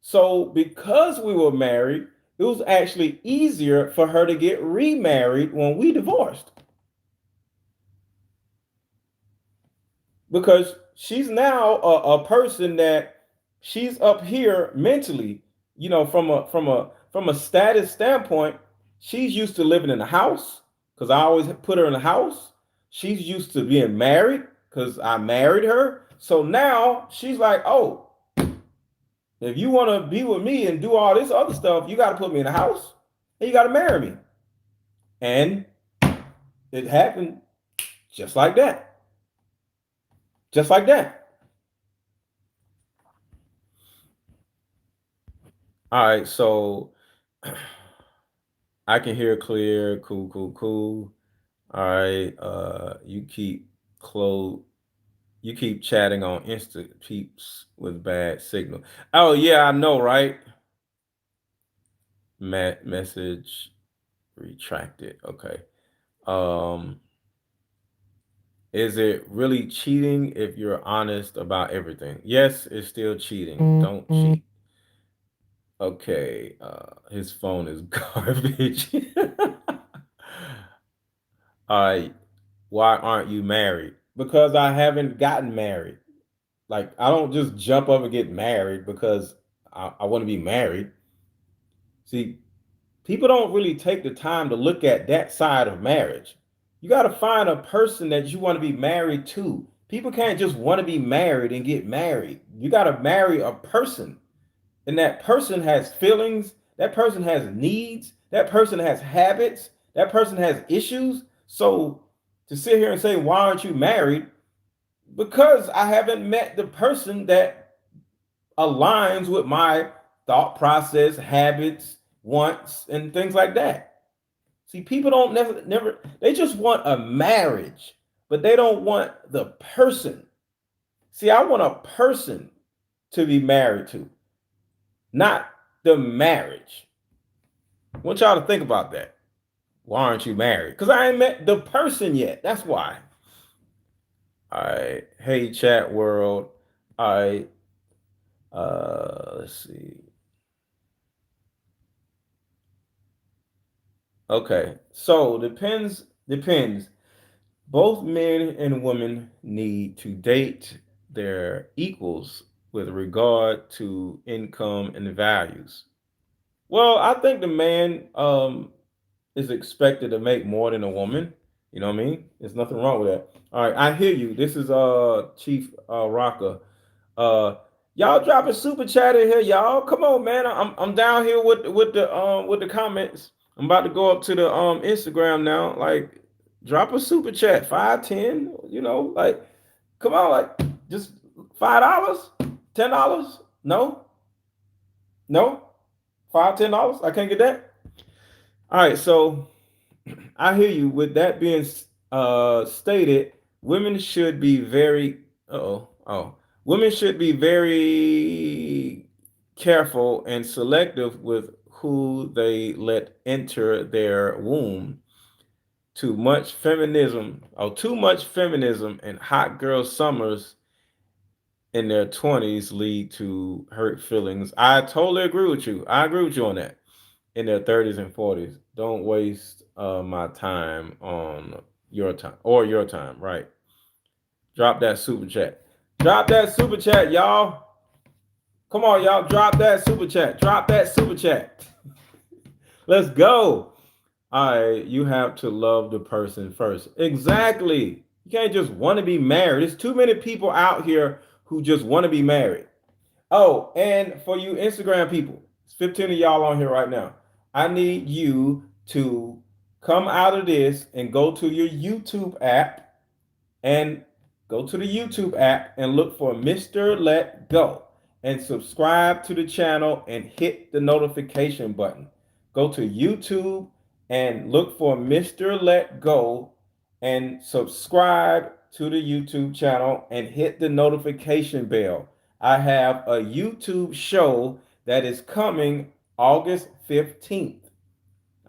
Speaker 1: So because we were married, it was actually easier for her to get remarried when we divorced. Because she's now a person that she's up here mentally, from a status standpoint. She's used to living in a house because I always put her in a house. She's used to being married because I married her. So now she's like, oh, if you want to be with me and do all this other stuff, you got to put me in a house and you got to marry me. And it happened just like that. Just like that. All right, so I can hear clear. Cool, cool, cool. All right. Close. You keep chatting on Insta peeps with bad signal. Oh yeah, I know, right? Message retracted. Okay. Um, is it really cheating if you're honest about everything? Yes, it's still cheating. Don't cheat. Okay. His phone is garbage. All right. Why aren't you married? Because I haven't gotten married. Like, I don't just jump up and get married because I want to be married. See, people don't really take the time to look at that side of marriage. You got to find a person that you want to be married to. People can't just want to be married and get married. You got to marry a person, and that person has feelings, that person has needs, that person has habits, that person has issues. So to sit here and say, why aren't you married? Because I haven't met the person that aligns with my thought process, habits, wants, and things like that. See, people don't never they just want a marriage, but they don't want the person. See, I want a person to be married to, not the marriage. I want y'all to think about that. Why aren't you married? Because I ain't met the person yet. That's why. All right. Hey, chat world. All right. Let's see. Okay. So depends. Both men and women need to date their equals with regard to income and values. Well, I think the man is expected to make more than a woman. You know what I mean? There's nothing wrong with that. All right, I hear you. This is Chief Rocker. Uh y'all drop a super chat in here, y'all. Come on, man. I'm down here with the comments. I'm about to go up to the Instagram now. Like, drop a super chat, 5, 10. You know, like, come on, like, just $5, $10. No, no, $5, $10. I can't get that. All right, so I hear you. With that being stated, women should be very. Oh, women should be very careful and selective with who they let enter their womb. Too much feminism and hot girl summers in their 20s lead to hurt feelings. I totally agree with you. I agree with you on that. In their 30s and 40s. Don't waste my time on your time, right? Drop that super chat. Drop that super chat, y'all. Come on, y'all. Drop that super chat. Drop that super chat. Let's go. All right, you have to love the person first. Exactly. You can't just want to be married. There's too many people out here who just want to be married. Oh, and for you Instagram people, it's 15 of y'all on here right now. I need you to come out of this and go to your YouTube app and go to the YouTube app and look for Mr. Let Go and subscribe to the channel and hit the notification button. Go to YouTube and look for Mr. Let Go and subscribe to the YouTube channel and hit the notification bell. I have a YouTube show that is coming August 15th.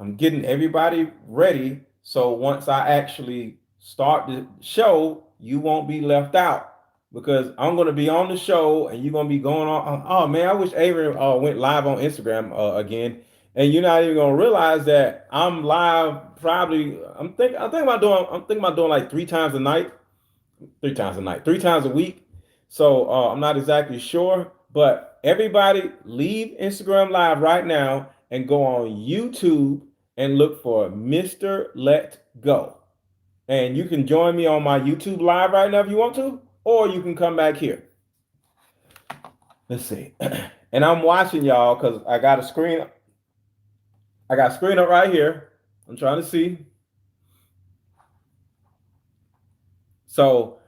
Speaker 1: I'm getting everybody ready. So once I actually start the show, you won't be left out because I'm going to be on the show and you're going to be going on. Oh man, I wish Avery went live on Instagram again. And you're not even going to realize that I'm live. Probably, I'm thinking about doing like 3 times a night, 3 times a night, 3 times a week. So I'm not exactly sure, but everybody leave Instagram Live right now and go on YouTube and look for Mr. Let Go. And you can join me on my YouTube Live right now if you want to, or you can come back here. Let's see. And I'm watching y'all because I got a screen. I got a screen up right here. I'm trying to see. So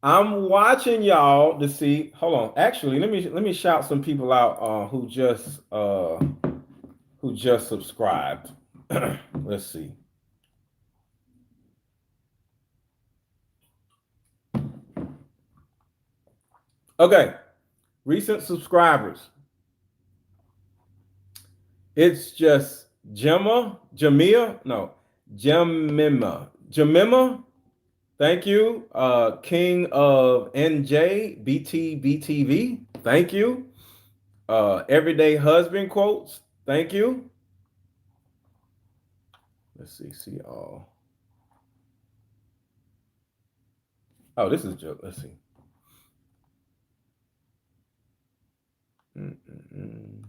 Speaker 1: I'm watching y'all to see. Hold on. Actually, let me shout some people out who just subscribed. Let's see. Okay, recent subscribers. It's just Jamima. Thank you. King of NJ, BTV. Thank you. Everyday husband quotes. Thank you. Let's see all. Oh, this is just, let's see. Mm-mm-mm.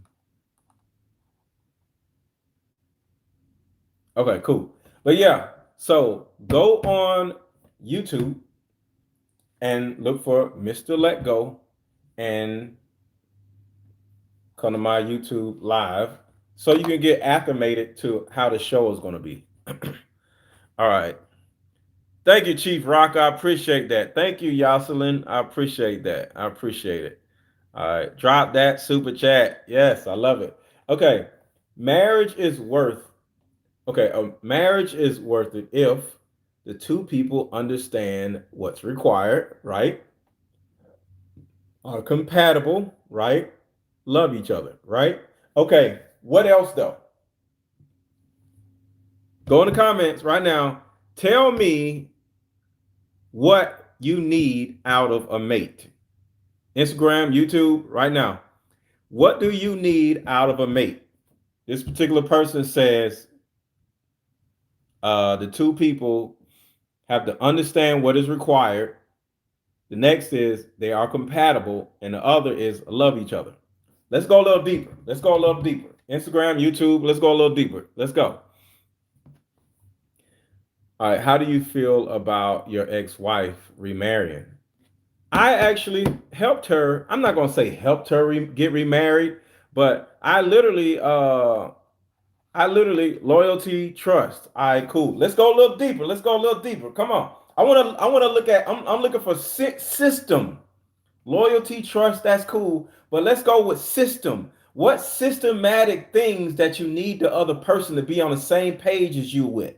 Speaker 1: Okay, cool. But yeah, so go on YouTube and look for Mr. Let Go and come to my YouTube live so you can get acclimated to how the show is going to be. All right. Thank you, Chief Rock. I appreciate that. Thank you, Yoselin. I appreciate that. I appreciate it. All right. Drop that super chat. Yes, I love it. Okay. Marriage is worth marriage is worth it if the two people understand what's required, right? Are compatible, right? Love each other, right? Okay, what else though? Go in the comments right now. Tell me what you need out of a mate. Instagram, YouTube, right now. What do you need out of a mate? This particular person says the two people have to understand what is required. The next is they are compatible, and the other is love each other. Let's go a little deeper. Let's go a little deeper. Instagram, YouTube, let's go a little deeper. Let's go. All right, how do you feel about your ex-wife remarrying? I actually helped her. I'm not gonna say helped her get remarried, but I literally loyalty, trust. All right, cool. Let's go a little deeper. Let's go a little deeper. Come on. I wanna look at. I'm looking for system. Loyalty, trust. That's cool, but let's go with system. What systematic things that you need the other person to be on the same page as you with?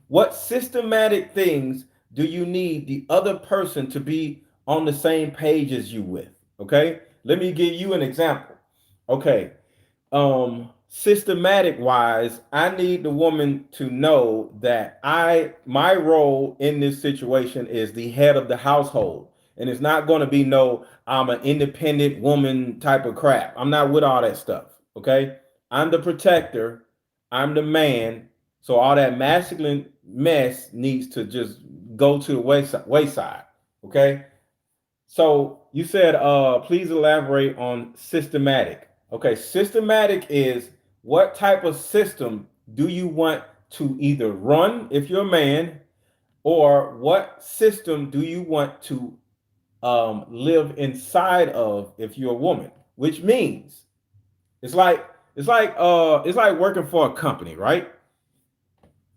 Speaker 1: What systematic things do you need the other person to be on the same page as you with? Okay, let me give you an example. Okay, systematic wise, I need the woman to know that my role in this situation is the head of the household, and it's not going to be no I'm an independent woman type of crap. I'm not with all that stuff. Okay, I'm the protector, I'm the man, so all that masculine mess needs to just go to the wayside. Okay, so you said, please elaborate on systematic. Okay, systematic is what type of system do you want to either run if you're a man, or what system do you want to live inside of if you're a woman? Which means it's like it's like working for a company, right?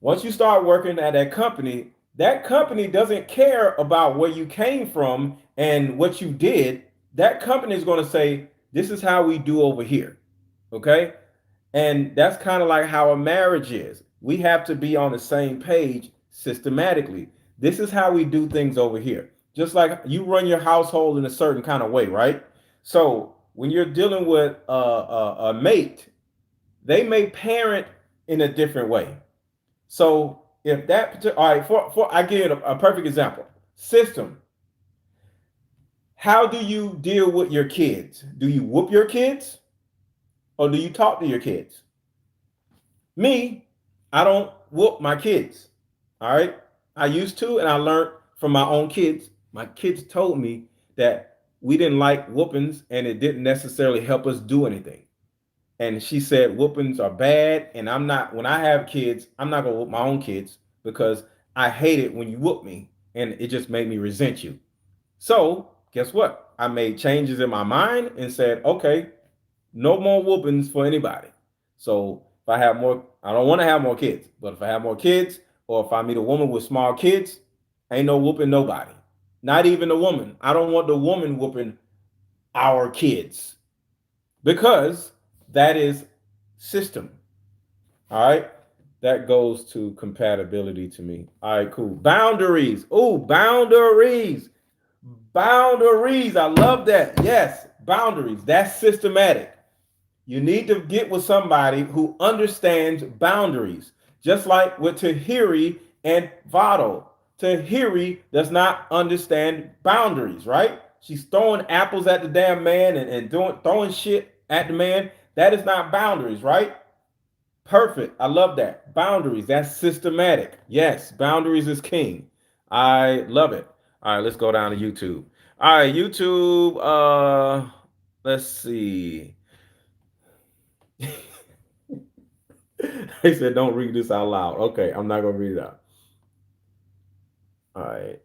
Speaker 1: Once you start working at that company doesn't care about where you came from and what you did. That company is going to say, this is how we do over here. Okay. And that's kind of like how a marriage is. We have to be on the same page systematically. This is how we do things over here. Just like you run your household in a certain kind of way, right? So when you're dealing with a mate, they may parent in a different way. So if that all right, for I give you a perfect example. System. How do you deal with your kids? Do you whoop your kids or do you talk to your kids? Me, I don't whoop my kids. All right. I used to, and I learned from my own kids. My kids told me that we didn't like whoopings and it didn't necessarily help us do anything. And she said whoopings are bad, and I'm not. When I have kids, I'm not gonna whoop my own kids because I hate it when you whoop me, and it just made me resent you. So guess what? I made changes in my mind and said, okay, no more whoopings for anybody. So if I have more, I don't want to have more kids, but if I have more kids, or if I meet a woman with small kids, ain't no whooping nobody, not even the woman. I don't want the woman whooping our kids because that is system. All right. That goes to compatibility to me. All right, cool. Boundaries. Oh, boundaries. Boundaries. I love that. Yes, boundaries. That's systematic. You need to get with somebody who understands boundaries, just like with Tahiry and Vado. Tahiry does not understand boundaries, right? She's throwing apples at the damn man and throwing shit at the man. That is not boundaries, right? Perfect. I love that. Boundaries. That's systematic. Yes, boundaries is king. I love it. All right, let's go down to YouTube. All right, YouTube. Let's see. They said don't read this out loud. Okay, I'm not gonna read it out. All right.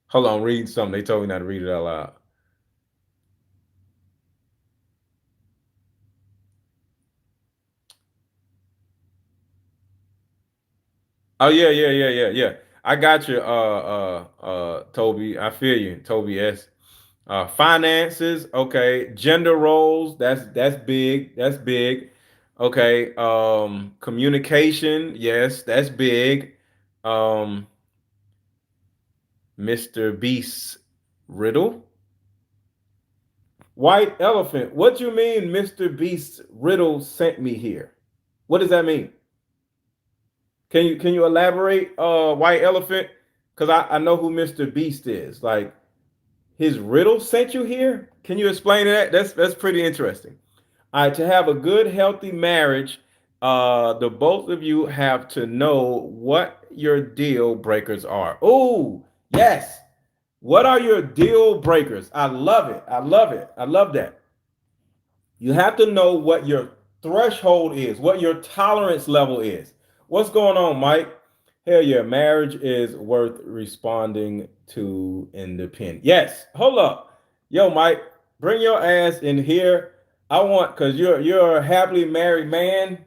Speaker 1: Hold on, read something. They told me not to read it out loud. Oh yeah. I got you, Toby. I feel you, Toby S. Finances, okay. Gender roles, that's big. That's big. Okay. Communication, yes, that's big. Um, Mr. Beast riddle. White elephant. What do you mean Mr. Beast's riddle sent me here? What does that mean? Can you elaborate, white elephant? Because I know who Mr. Beast is. Like his riddle sent you here? Can you explain that? That's pretty interesting. All right, to have a good, healthy marriage, the both of you have to know what your deal breakers are. Oh, yes. What are your deal breakers? I love it. I love it. I love that. You have to know what your threshold is, what your tolerance level is. What's going on, Mike? Hell yeah, marriage is worth responding to independent. Yes, hold up. Yo, Mike, bring your ass in here. I want, because you're a happily married man,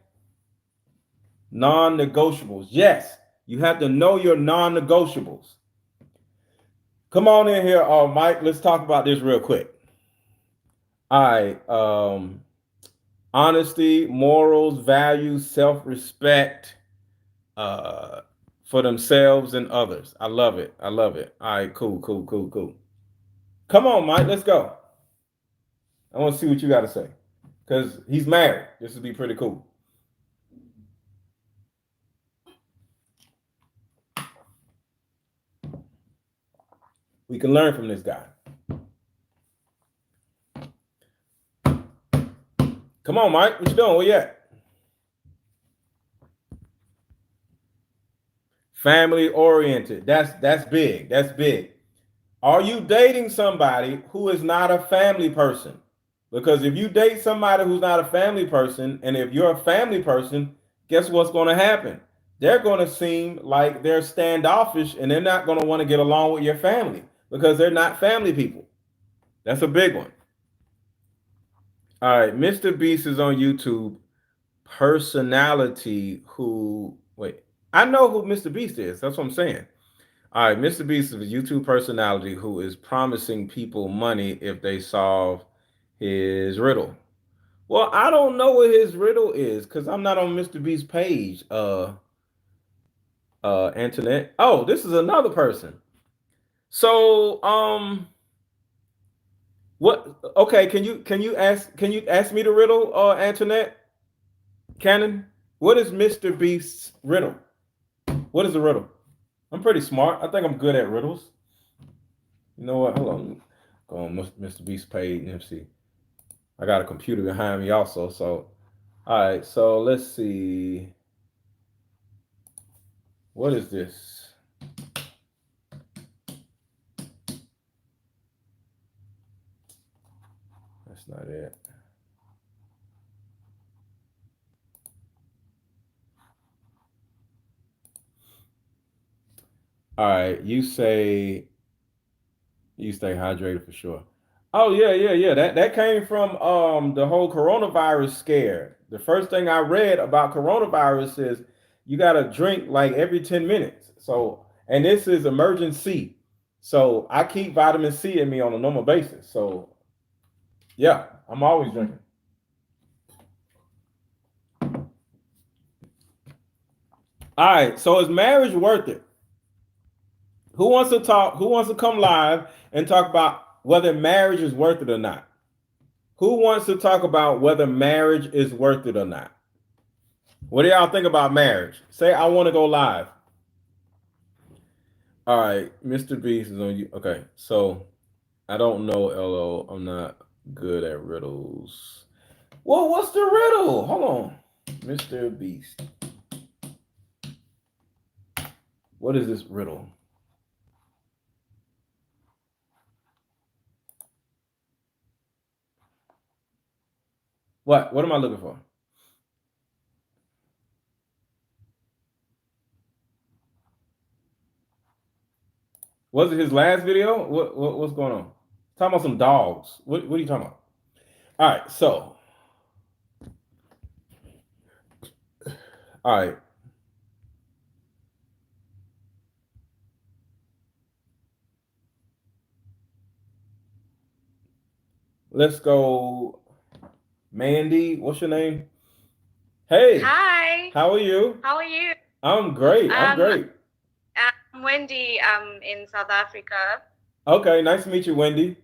Speaker 1: non-negotiables. Yes, you have to know your non-negotiables. Come on in here, Mike. Let's talk about this real quick. All right. Honesty, morals, values, self-respect, for themselves and others. I love it. I love it. All right, cool, cool, cool, cool. Come on, Mike, let's go. I want to see what you got to say. Because he's married. This would be pretty cool. We can learn from this guy. Come on, Mike. What you doing? Where you at? Family oriented. That's big. That's big. Are you dating somebody who is not a family person? Because if you date somebody who's not a family person, and if you're a family person, guess what's going to happen? They're going to seem like they're standoffish and they're not going to want to get along with your family because they're not family people. That's a big one. All right, Mr. Beast is on YouTube. Personality who, wait, I know who Mr. Beast is. That's what I'm saying. All right, Mr. Beast is a YouTube personality who is promising people money if they solve his riddle. Well, I don't know what his riddle is because I'm not on Mr. Beast's page. Internet. Oh, this is another person. So, what? Okay, can you ask me the riddle, Antoinette Cannon? What is Mr. Beast's riddle? What is the riddle? I'm pretty smart. I think I'm good at riddles. You know what? Hold on. Go on Mr. Beast page. Let me see. I got a computer behind me also. So, all right. So let's see. What is this? That's not it. All right. You say you stay hydrated for sure. Oh yeah, yeah, yeah. That came from the whole coronavirus scare. The first thing I read about coronavirus is you gotta drink like every 10 minutes. So and this is emergency. So I keep vitamin C in me on a normal basis. So yeah, I'm always drinking. All right. So is marriage worth it? Who wants to talk? Who wants to come live and talk about whether marriage is worth it or not? Who wants to talk about whether marriage is worth it or not? What do y'all think about marriage? Say I want to go live. All right, Mr. Beast is on you. Okay, so I don't know, LO. I'm not good at riddles. Well, what's the riddle? Hold on, Mr. Beast. What is this riddle? What? What am I looking for? Was it his last video? What's going on? Talking about some dogs. What are you talking about? All right, so all right. Let's go, Mandy. What's your name? Hey.
Speaker 6: Hi.
Speaker 1: How are you?
Speaker 6: How are you?
Speaker 1: I'm great. I'm great.
Speaker 6: I'm Wendy. I'm in South Africa.
Speaker 1: Okay, nice to meet you, Wendy.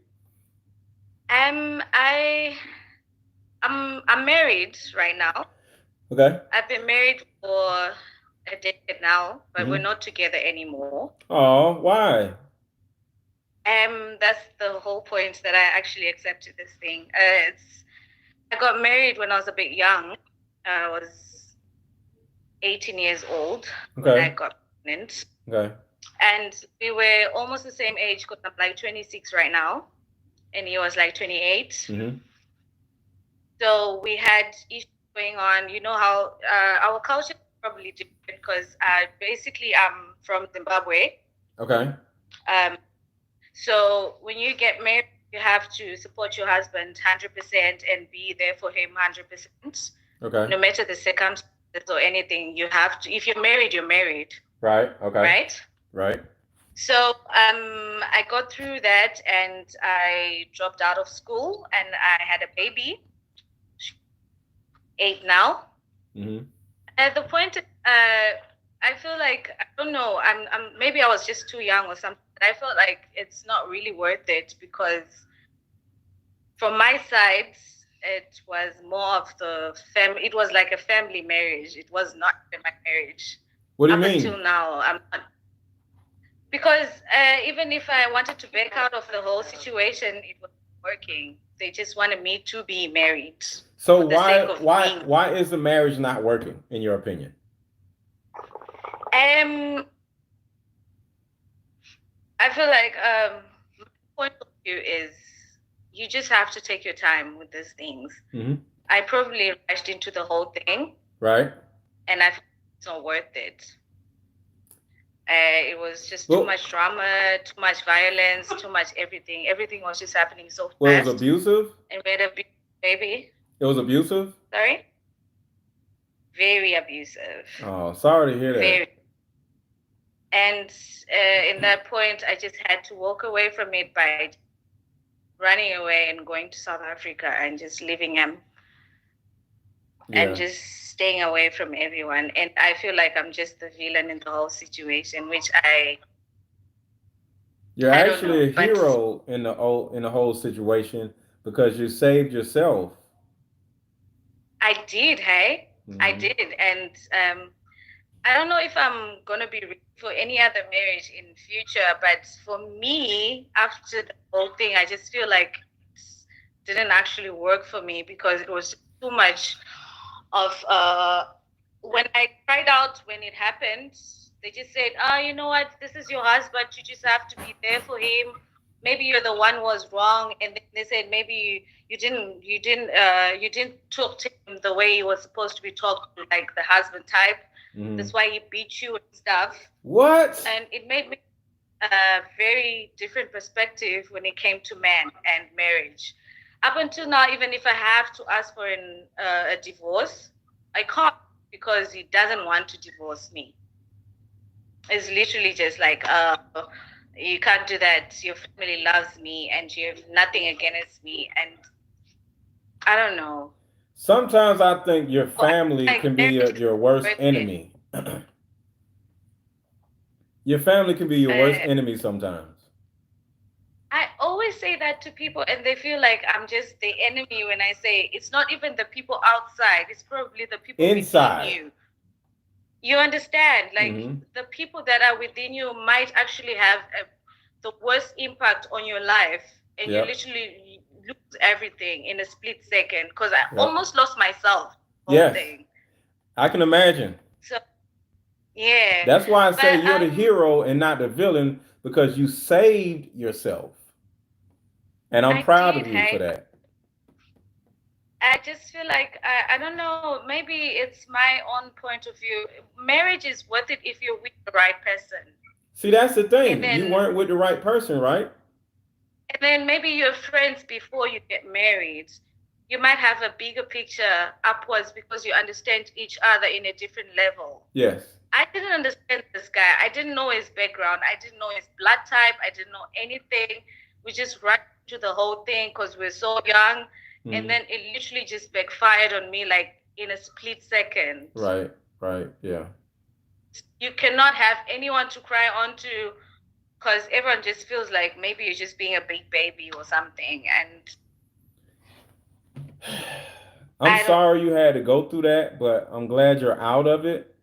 Speaker 3: I I'm married right now.
Speaker 1: Okay.
Speaker 3: I've been married for a decade now, but we're
Speaker 1: Mm-hmm.
Speaker 3: not together anymore.
Speaker 1: Oh, why?
Speaker 3: That's the whole point that I actually accepted this thing. I got married when I was a bit young. I was 18 years old when I
Speaker 1: Okay.
Speaker 3: got pregnant.
Speaker 1: Okay.
Speaker 3: And we were almost the same age because I'm like 26 right now, and he was like 28.
Speaker 1: Mm-hmm.
Speaker 3: So we had issues going on. You know how our culture is probably different because basically I'm from Zimbabwe.
Speaker 1: Okay.
Speaker 3: Um, so when you get married, you have to support your husband 100% and be there for him 100%.
Speaker 1: Okay.
Speaker 3: No matter the circumstances or anything, you have to. If you're married, you're married.
Speaker 1: Right. Okay.
Speaker 3: Right?
Speaker 1: Right.
Speaker 3: So I got through that and I dropped out of school and I had a baby. She's 8 now.
Speaker 1: Mm-hmm.
Speaker 3: At the point, I feel like I don't know. I'm maybe I was just too young or something. I felt like it's not really worth it because from my side, it was more of the family. It was like a family marriage. It was not my marriage.
Speaker 1: What do you
Speaker 3: Up
Speaker 1: mean?
Speaker 3: until now, I'm not. Because even if I wanted to back out of the whole situation, it wasn't working. They just wanted me to be married
Speaker 1: So
Speaker 3: for the sake of being.
Speaker 1: why is the marriage not working in your opinion?
Speaker 3: I feel like my point of view is you just have to take your time with these things.
Speaker 1: Mm-hmm.
Speaker 3: I probably rushed into the whole thing,
Speaker 1: Right.
Speaker 3: and I feel it's not worth it. It was just too
Speaker 1: Well,
Speaker 3: much drama, too much violence, too much everything. Everything was just happening so
Speaker 1: well, it was
Speaker 3: fast.
Speaker 1: abusive.
Speaker 3: And we had a big baby.
Speaker 1: It was abusive.
Speaker 3: Sorry? Very abusive.
Speaker 1: Oh, sorry to hear that.
Speaker 3: Very. And in that point, I just had to walk away from it by running away and going to South Africa and just leaving him and
Speaker 1: Yeah.
Speaker 3: just staying away from everyone. And I feel like I'm just the villain in the whole situation, which
Speaker 1: You're
Speaker 3: I don't
Speaker 1: actually
Speaker 3: know,
Speaker 1: a
Speaker 3: but
Speaker 1: hero in the whole situation because you saved yourself.
Speaker 3: I did, hey? I
Speaker 1: Mhm.
Speaker 3: did. And I don't know if I'm gonna be ready for any other marriage in future, but for me, after the whole thing, I just feel like it didn't actually work for me because it was too much of when I cried out when it happened, they just said, you know what, this is your husband, you just have to be there for him. Maybe you're the one who was wrong, and then they said maybe you didn't talk to him the way he was supposed to be talked to, like the husband type.
Speaker 1: Mhm.
Speaker 3: That's why he beat you and stuff.
Speaker 1: What?
Speaker 3: And it made me a very different perspective when it came to man and marriage. Up until now, even if I have to ask for a divorce, I can't because he doesn't want to divorce me. It's literally just like, you can't do that. Your family loves me and you have nothing against me. And I don't know.
Speaker 1: Sometimes I think your
Speaker 3: So I feel
Speaker 1: family
Speaker 3: like
Speaker 1: can be
Speaker 3: marriage is
Speaker 1: your worst
Speaker 3: worth it.
Speaker 1: enemy. Your family can be your worst
Speaker 3: Uh,
Speaker 1: enemy sometimes.
Speaker 3: I always say that to people, and they feel like I'm just the enemy when I say it's not even the people outside, it's probably the people within
Speaker 1: Inside.
Speaker 3: you. You understand? Like
Speaker 1: Mhm.
Speaker 3: the people that are within you might actually have the worst impact on your life, and you
Speaker 1: Yep.
Speaker 3: literally lose everything in a split second. Because I
Speaker 1: Yep.
Speaker 3: almost lost myself, the whole
Speaker 1: Yes.
Speaker 3: thing.
Speaker 1: I can imagine.
Speaker 3: So yeah,
Speaker 1: That's why I say
Speaker 3: but
Speaker 1: you're the hero and not the villain because you saved yourself. And I'm
Speaker 3: I
Speaker 1: proud
Speaker 3: did,
Speaker 1: of you for
Speaker 3: hey.
Speaker 1: that.
Speaker 3: I just feel like I don't know. Maybe it's my own point of view. Marriage is worth it if you're with the right person,
Speaker 1: See, that's the
Speaker 3: and
Speaker 1: thing. You weren't with the right person, right?
Speaker 3: then maybe you're friends before you get married. You might have a bigger picture upwards because you understand each other in a different level.
Speaker 1: Yes.
Speaker 3: I didn't understand this guy. I didn't know his background. I didn't know his blood type. I didn't know anything. We just ran into the whole thing because we're so young.
Speaker 1: Mhm.
Speaker 3: And then it literally just backfired on me like in a split second.
Speaker 1: Right. Right. Yeah.
Speaker 3: You cannot have anyone to cry on to because everyone just feels like maybe you're just being a big baby or something. And
Speaker 1: I'm
Speaker 6: I don't.
Speaker 1: sorry you had to go through that, but I'm glad you're out of it.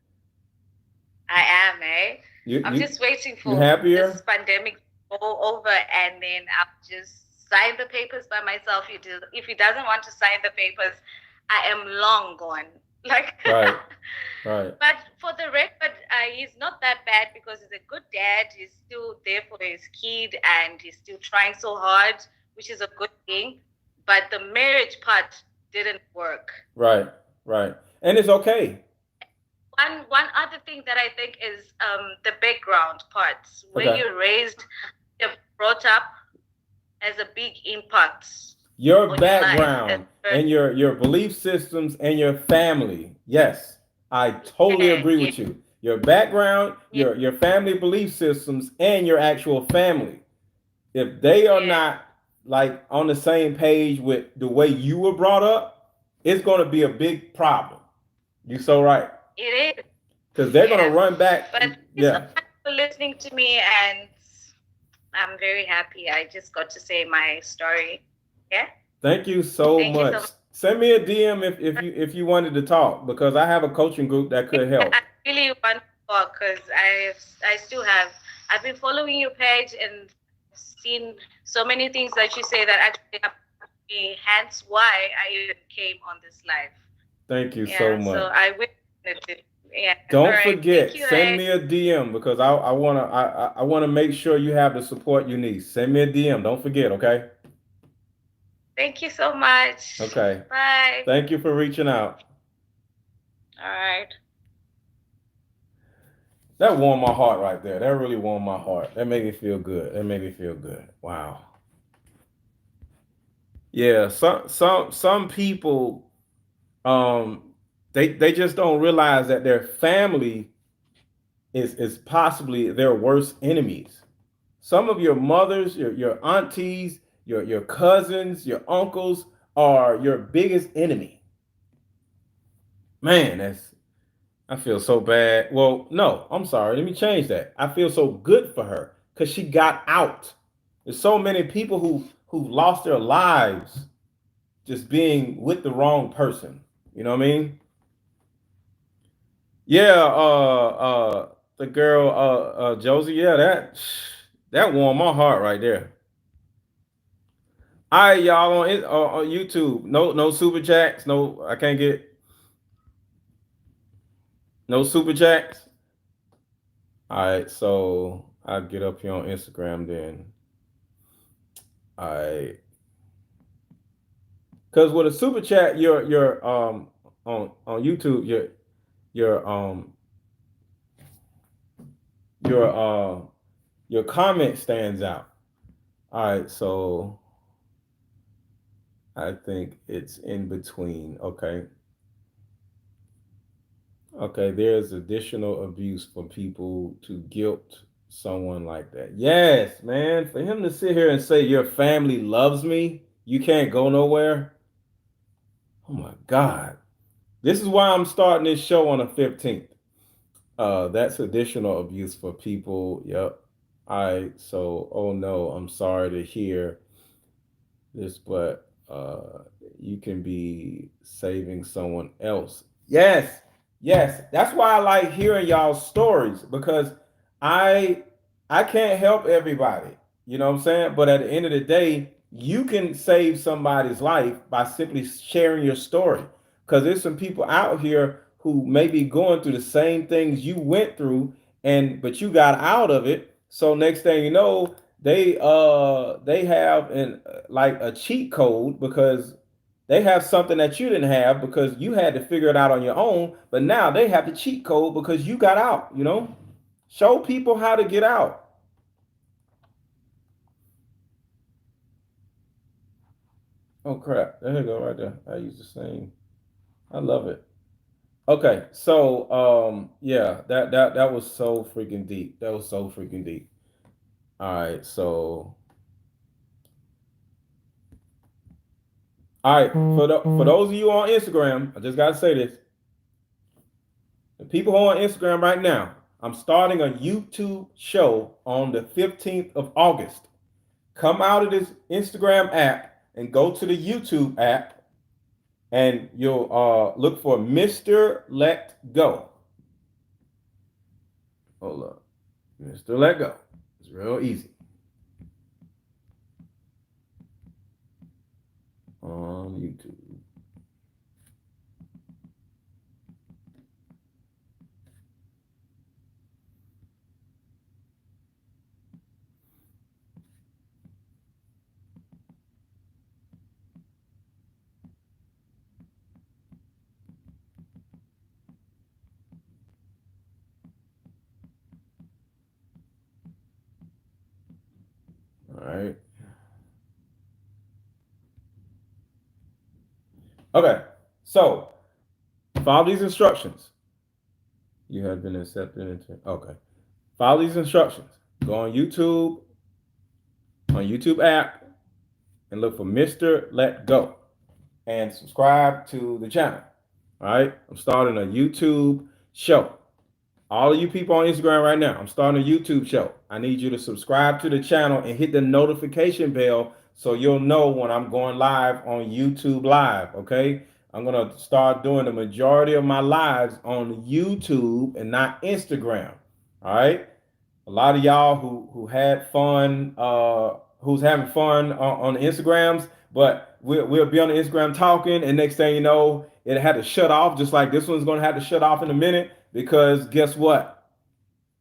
Speaker 6: I am, eh?
Speaker 1: You
Speaker 6: I'm
Speaker 1: you
Speaker 6: just waiting
Speaker 1: you
Speaker 6: for this
Speaker 1: happier?
Speaker 6: pandemic to go over, and then I'll just sign the papers by myself. If he doesn't want to sign the papers, I am long gone. Like,
Speaker 1: Right, right.
Speaker 6: but for the record, he's not that bad because he's a good dad. He's still there for his kid, and he's still trying so hard, which is a good thing. But the marriage part didn't work.
Speaker 1: Right, right. And it's okay.
Speaker 6: One other thing that I think is the background parts, where
Speaker 1: Okay.
Speaker 6: you're raised, you're brought up, has a big impact
Speaker 1: Your
Speaker 6: on your life.
Speaker 1: background and your belief systems and your family. Yes, I totally
Speaker 6: Yeah,
Speaker 1: agree
Speaker 6: yeah,
Speaker 1: with you. Your background,
Speaker 6: yeah,
Speaker 1: your family belief systems, and your actual family. If they are
Speaker 6: yeah.
Speaker 1: not like on the same page with the way you were brought up, it's going to be a big problem. You so right.
Speaker 6: It is.
Speaker 1: Because they're going to
Speaker 6: Yeah.
Speaker 1: run back.
Speaker 6: But thank you so
Speaker 1: Yeah.
Speaker 6: much for listening to me, and I'm very happy. I just got to say my story. Yeah.
Speaker 1: Thank you so
Speaker 6: Thank you so
Speaker 1: much.
Speaker 6: much.
Speaker 1: Send me a DM if you wanted to talk because I have a coaching group that could
Speaker 6: I
Speaker 1: help.
Speaker 6: really want to talk because I still have. I've been following your page and seen so many things that you say that actually happened to me. Hence, why I even came on this live.
Speaker 1: Thank you so
Speaker 6: Yeah. So
Speaker 1: much.
Speaker 6: I will. Yeah. All
Speaker 1: Don't
Speaker 6: right. Thank
Speaker 1: forget,
Speaker 6: you.
Speaker 1: send me a DM because I wanna make sure you have the support you need. Send me a DM. Don't forget, okay?
Speaker 6: Thank you so much.
Speaker 1: Okay.
Speaker 6: Bye.
Speaker 1: Thank you for reaching out.
Speaker 6: All right.
Speaker 1: That warmed my heart right there. That really warmed my heart. That made me feel good. That made me feel good. Wow. Yeah, some people they just don't realize that their family is possibly their worst enemies. Some of your mothers, your aunties, your cousins, your uncles are your biggest enemy. Man, that's I feel so bad. Well, no, I'm sorry. Let me change that. I feel so good for her because she got out. There's so many people who lost their lives just being with the wrong person. You know what I mean? Yeah, the girl, Josie. Yeah, that warmed my heart right there. All right, y'all on YouTube. No super chats. No, I can't get no super chats. All right, so I'll get up here on Instagram then. All right, because with a super chat, your on YouTube, your your your comment stands out. All right, so I think it's in between. Okay. Okay, there's additional abuse for people to guilt someone like that. Yes, man, for him to sit here and say your family loves me, you can't go nowhere. Oh my God. This is why I'm starting this show on the 15th. That's additional abuse for people. Yep. So oh no, I'm sorry to hear this, but you can be saving someone else. Yes, yes. That's why I like hearing y'all's stories because I I can't help everybody. You know what I'm saying? But at the end of the day, you can save somebody's life by simply sharing your story. Because there's some people out here who may be going through the same things you went through, and but you got out of it. So next thing you know, they have an like a cheat code because they have something that you didn't have because you had to figure it out on your own, but now they have the cheat code because you got out, you know? Show people how to get out. Oh crap. There you go right there. I use the same. I love it. Okay, so yeah, that was so freaking deep. That was so freaking deep. All right, so all right, for those of you on Instagram, I just gotta say this. The people who are on Instagram right now, I'm starting a YouTube show on the 15th of August. Come out of this Instagram app and go to the YouTube app and you'll look for Mr. Let Go. Hold up. Mr. Let Go. It's real easy. On YouTube. All right. Okay. So follow these instructions. You have been accepted into. Okay. Follow these instructions. Go on YouTube app, and look for Mr. Let Go, and subscribe to the channel. All right. I'm starting a YouTube show. All of you people on Instagram right now, I'm starting a YouTube show. I need you to subscribe to the channel and hit the notification bell so you'll know when I'm going live on YouTube Live, okay? I'm going to start doing the majority of my lives on YouTube and not Instagram, all right? A lot of y'all who had fun, who's having fun on the Instagrams, but we'll be on the Instagram talking, and next thing you know, it had to shut off, just like this one's going to have to shut off in a minute, because guess what?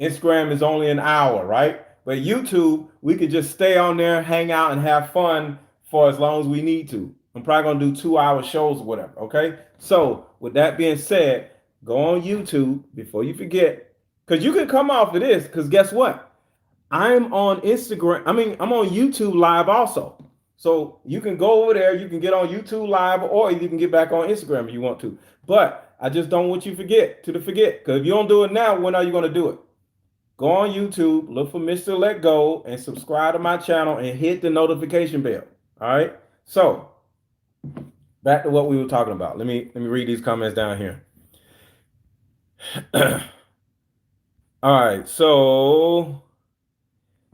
Speaker 1: Instagram is only an hour, right? But YouTube, we could just stay on there, hang out, and have fun for as long as we need to. I'm probably going to do 2 hour shows or whatever, okay? So, with that being said, go on YouTube before you forget, because you can come off of this, because guess what? I'm on Instagram. I'm on YouTube Live also. So you can go over there, you can get on YouTube Live, or you can get back on Instagram if you want to. But I just don't want you to forget. Because if you don't do it now, when are you going to do it? Go on YouTube, look for Mr. Let Go, and subscribe to my channel and hit the notification bell. All right. So back to what we were talking about. Let me read these comments down here. All right. So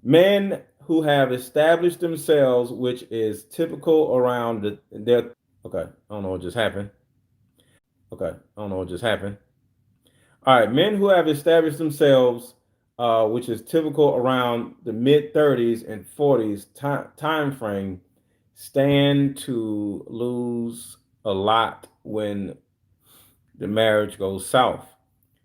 Speaker 1: men who have established themselves, which is typical around their. Okay, I don't know what just happened. All right, men who have established themselves, which is typical around the mid 30s and 40s time frame, stand to lose a lot when the marriage goes south.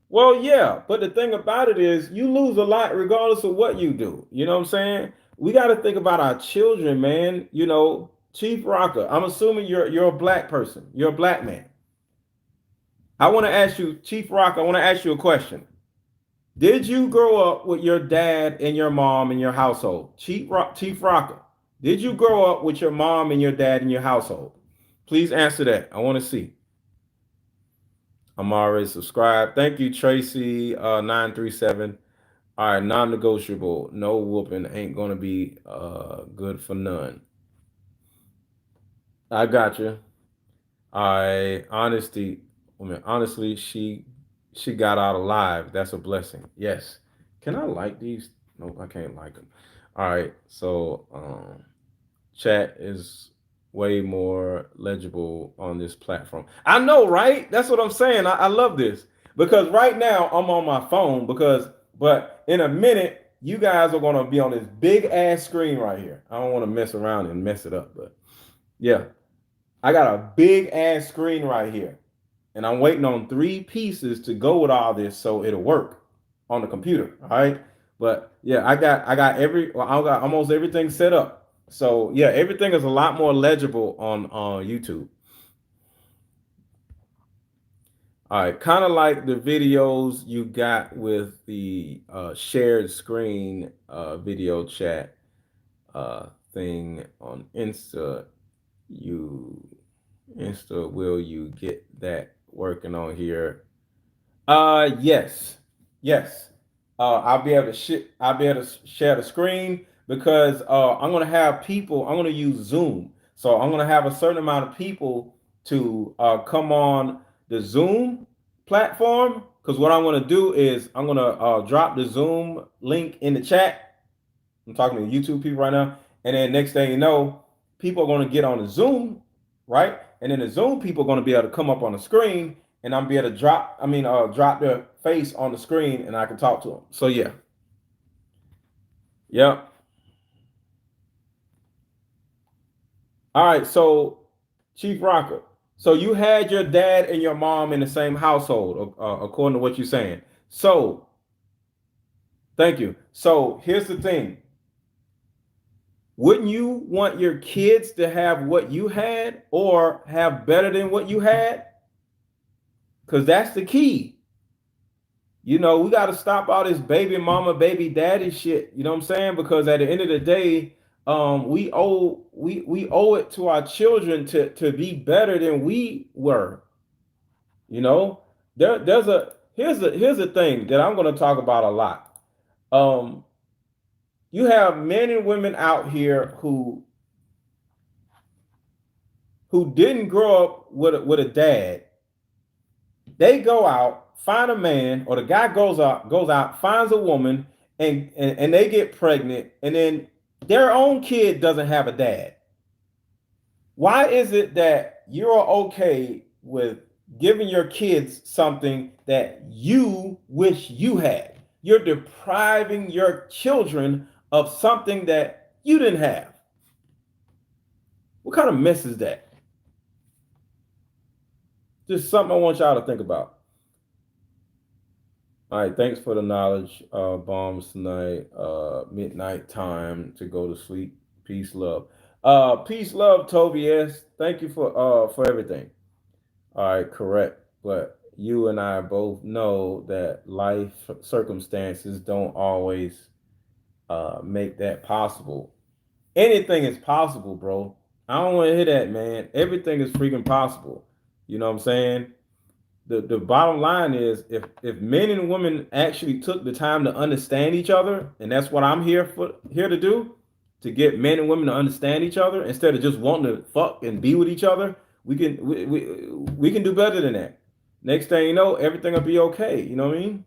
Speaker 1: Well, yeah, but the thing about it is you lose a lot regardless of what you do. You know what I'm saying? We got to think about our children, man. You know, Chief Rocker, I'm assuming you're a black person. You're a black man. I want to ask you, Chief Rocker, I want to ask you a question. Did you grow up with your dad and your mom in your household? Chief Rocker, did you grow up with your mom and your dad in your household? Please answer that. I want to see. I'm already subscribed. Thank you, Tracy 937. All right, non-negotiable. No whooping ain't gonna be good for none. I got you. Honestly, she got out alive. That's a blessing. Yes. Can I like these? No, I can't like them. All right. So chat is way more legible on this platform. I know, right? That's what I'm saying. I love this because right now I'm on my phone but in a minute you guys are going to be on this big ass screen right here. I don't want to mess around and mess it up, but yeah, I got a big ass screen right here and I'm waiting on 3 pieces to go with all this so it'll work on the computer. All right. But yeah, I got almost everything set up. So yeah, everything is a lot more legible on YouTube. All right, kind of like the videos you got with the shared screen video chat thing on Insta. Will you get that working on here? Yes. I'll be able to share the screen because I'm gonna have people. I'm gonna use Zoom, so I'm gonna have a certain amount of people to come on the Zoom platform. Because what I'm gonna do is I'm gonna drop the Zoom link in the chat. I'm talking to YouTube people right now, and then next thing you know, people are gonna get on the Zoom, right? And then the Zoom people are going to be able to come up on the screen, and I'm be able to drop their face on the screen, and I can talk to them. So yeah, yep. All right, so Chief Rocker. So you had your dad and your mom in the same household, according to what you're saying. So thank you. So here's the thing: wouldn't you want your kids to have what you had, or have better than what you had? Because that's the key. You know, we got to stop all this baby mama, baby daddy shit. You know what I'm saying? Because at the end of the day, we owe it to our children to be better than we were. You know, there's a here's a thing that I'm going to talk about a lot. Um, you have men and women out here who didn't grow up with a dad. They go out, find a man, or the guy goes out, finds a woman, and they get pregnant, and then their own kid doesn't have a dad. Why is it that you're okay with giving your kids something that you wish you had? You're depriving your children of something that you didn't have. What kind of mess is that? Just something I want y'all to think about. All right, thanks for the knowledge bombs tonight. Midnight time to go to sleep. Peace, love. Peace, love, Toby S. Thank you for everything. All right, correct. But you and I both know that life circumstances don't always make that possible. Anything is possible, bro. I don't want to hear that, man. Everything is freaking possible. You know what I'm saying? The bottom line is if men and women actually took the time to understand each other, and that's what I'm here to do, to get men and women to understand each other instead of just wanting to fuck and be with each other, we can do better than that. Next thing you know, everything will be okay. You know what I mean?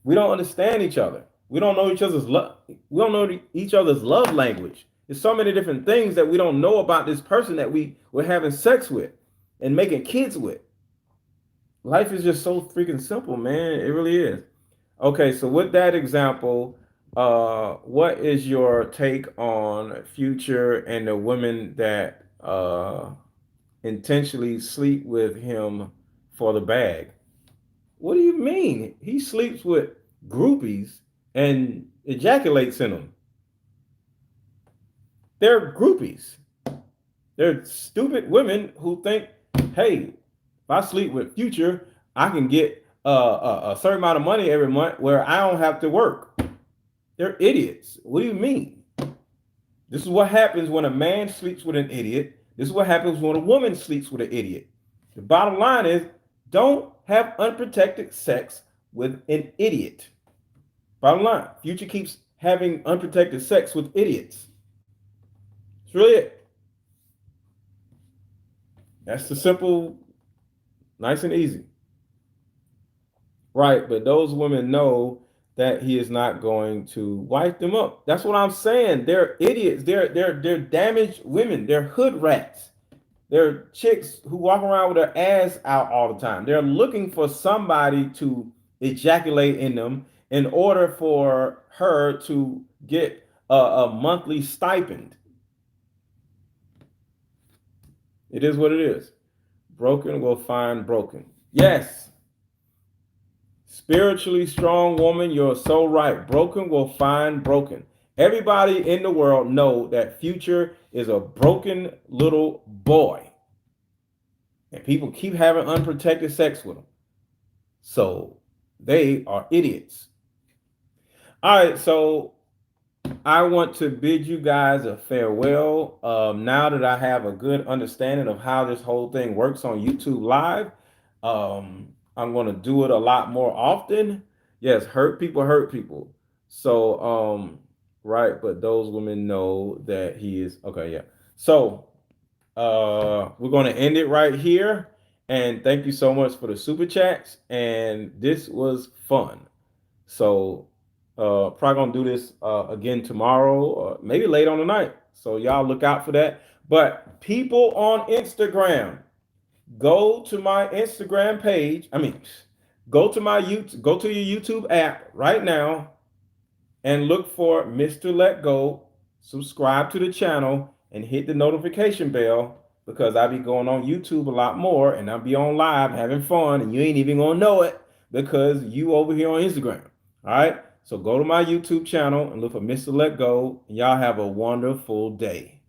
Speaker 1: We don't understand each other. We don't know each other's love. We don't know each other's love language. There's so many different things that we don't know about this person that we're having sex with and making kids with. Life is just so freaking simple, man. It really is. Okay, so with that example, what is your take on Future and the women that intentionally sleep with him for the bag? What do you mean? He sleeps with groupies and ejaculates in them. They're groupies. They're stupid women who think, hey, if I sleep with Future, I can get a certain amount of money every month where I don't have to work. They're idiots. What do you mean? This is what happens when a man sleeps with an idiot. This is what happens when a woman sleeps with an idiot. The bottom line is, don't have unprotected sex with an idiot. Bottom line, Future keeps having unprotected sex with idiots. That's really it. That's the simple, nice and easy. Right, but those women know that he is not going to wipe them up. That's what I'm saying. They're idiots. They're damaged women. They're hood rats. They're chicks who walk around with their ass out all the time. They're looking for somebody to ejaculate in them in order for her to get a monthly stipend. It is what it is. Broken will find broken. Yes. Spiritually strong woman, you're so right. Broken will find broken. Everybody in the world know that Future is a broken little boy. And people keep having unprotected sex with him. So they are idiots. All right, so I want to bid you guys a farewell. Now that I have a good understanding of how this whole thing works on YouTube Live, I'm going to do it a lot more often. Yes, hurt people hurt people. So, right, but those women know that he is okay. Yeah. So, we're going to end it right here. And thank you so much for the super chats. And this was fun. So, probably gonna do this again tomorrow, or maybe late on the night. So y'all look out for that. But people on Instagram, go to my Instagram page. Go to my YouTube, go to your YouTube app right now and look for Mr. Let Go. Subscribe to the channel and hit the notification bell because I be going on YouTube a lot more and I'll be on live having fun and you ain't even gonna know it because you over here on Instagram. All right. So go to my YouTube channel and look for Mr. Let Go. And y'all have a wonderful day.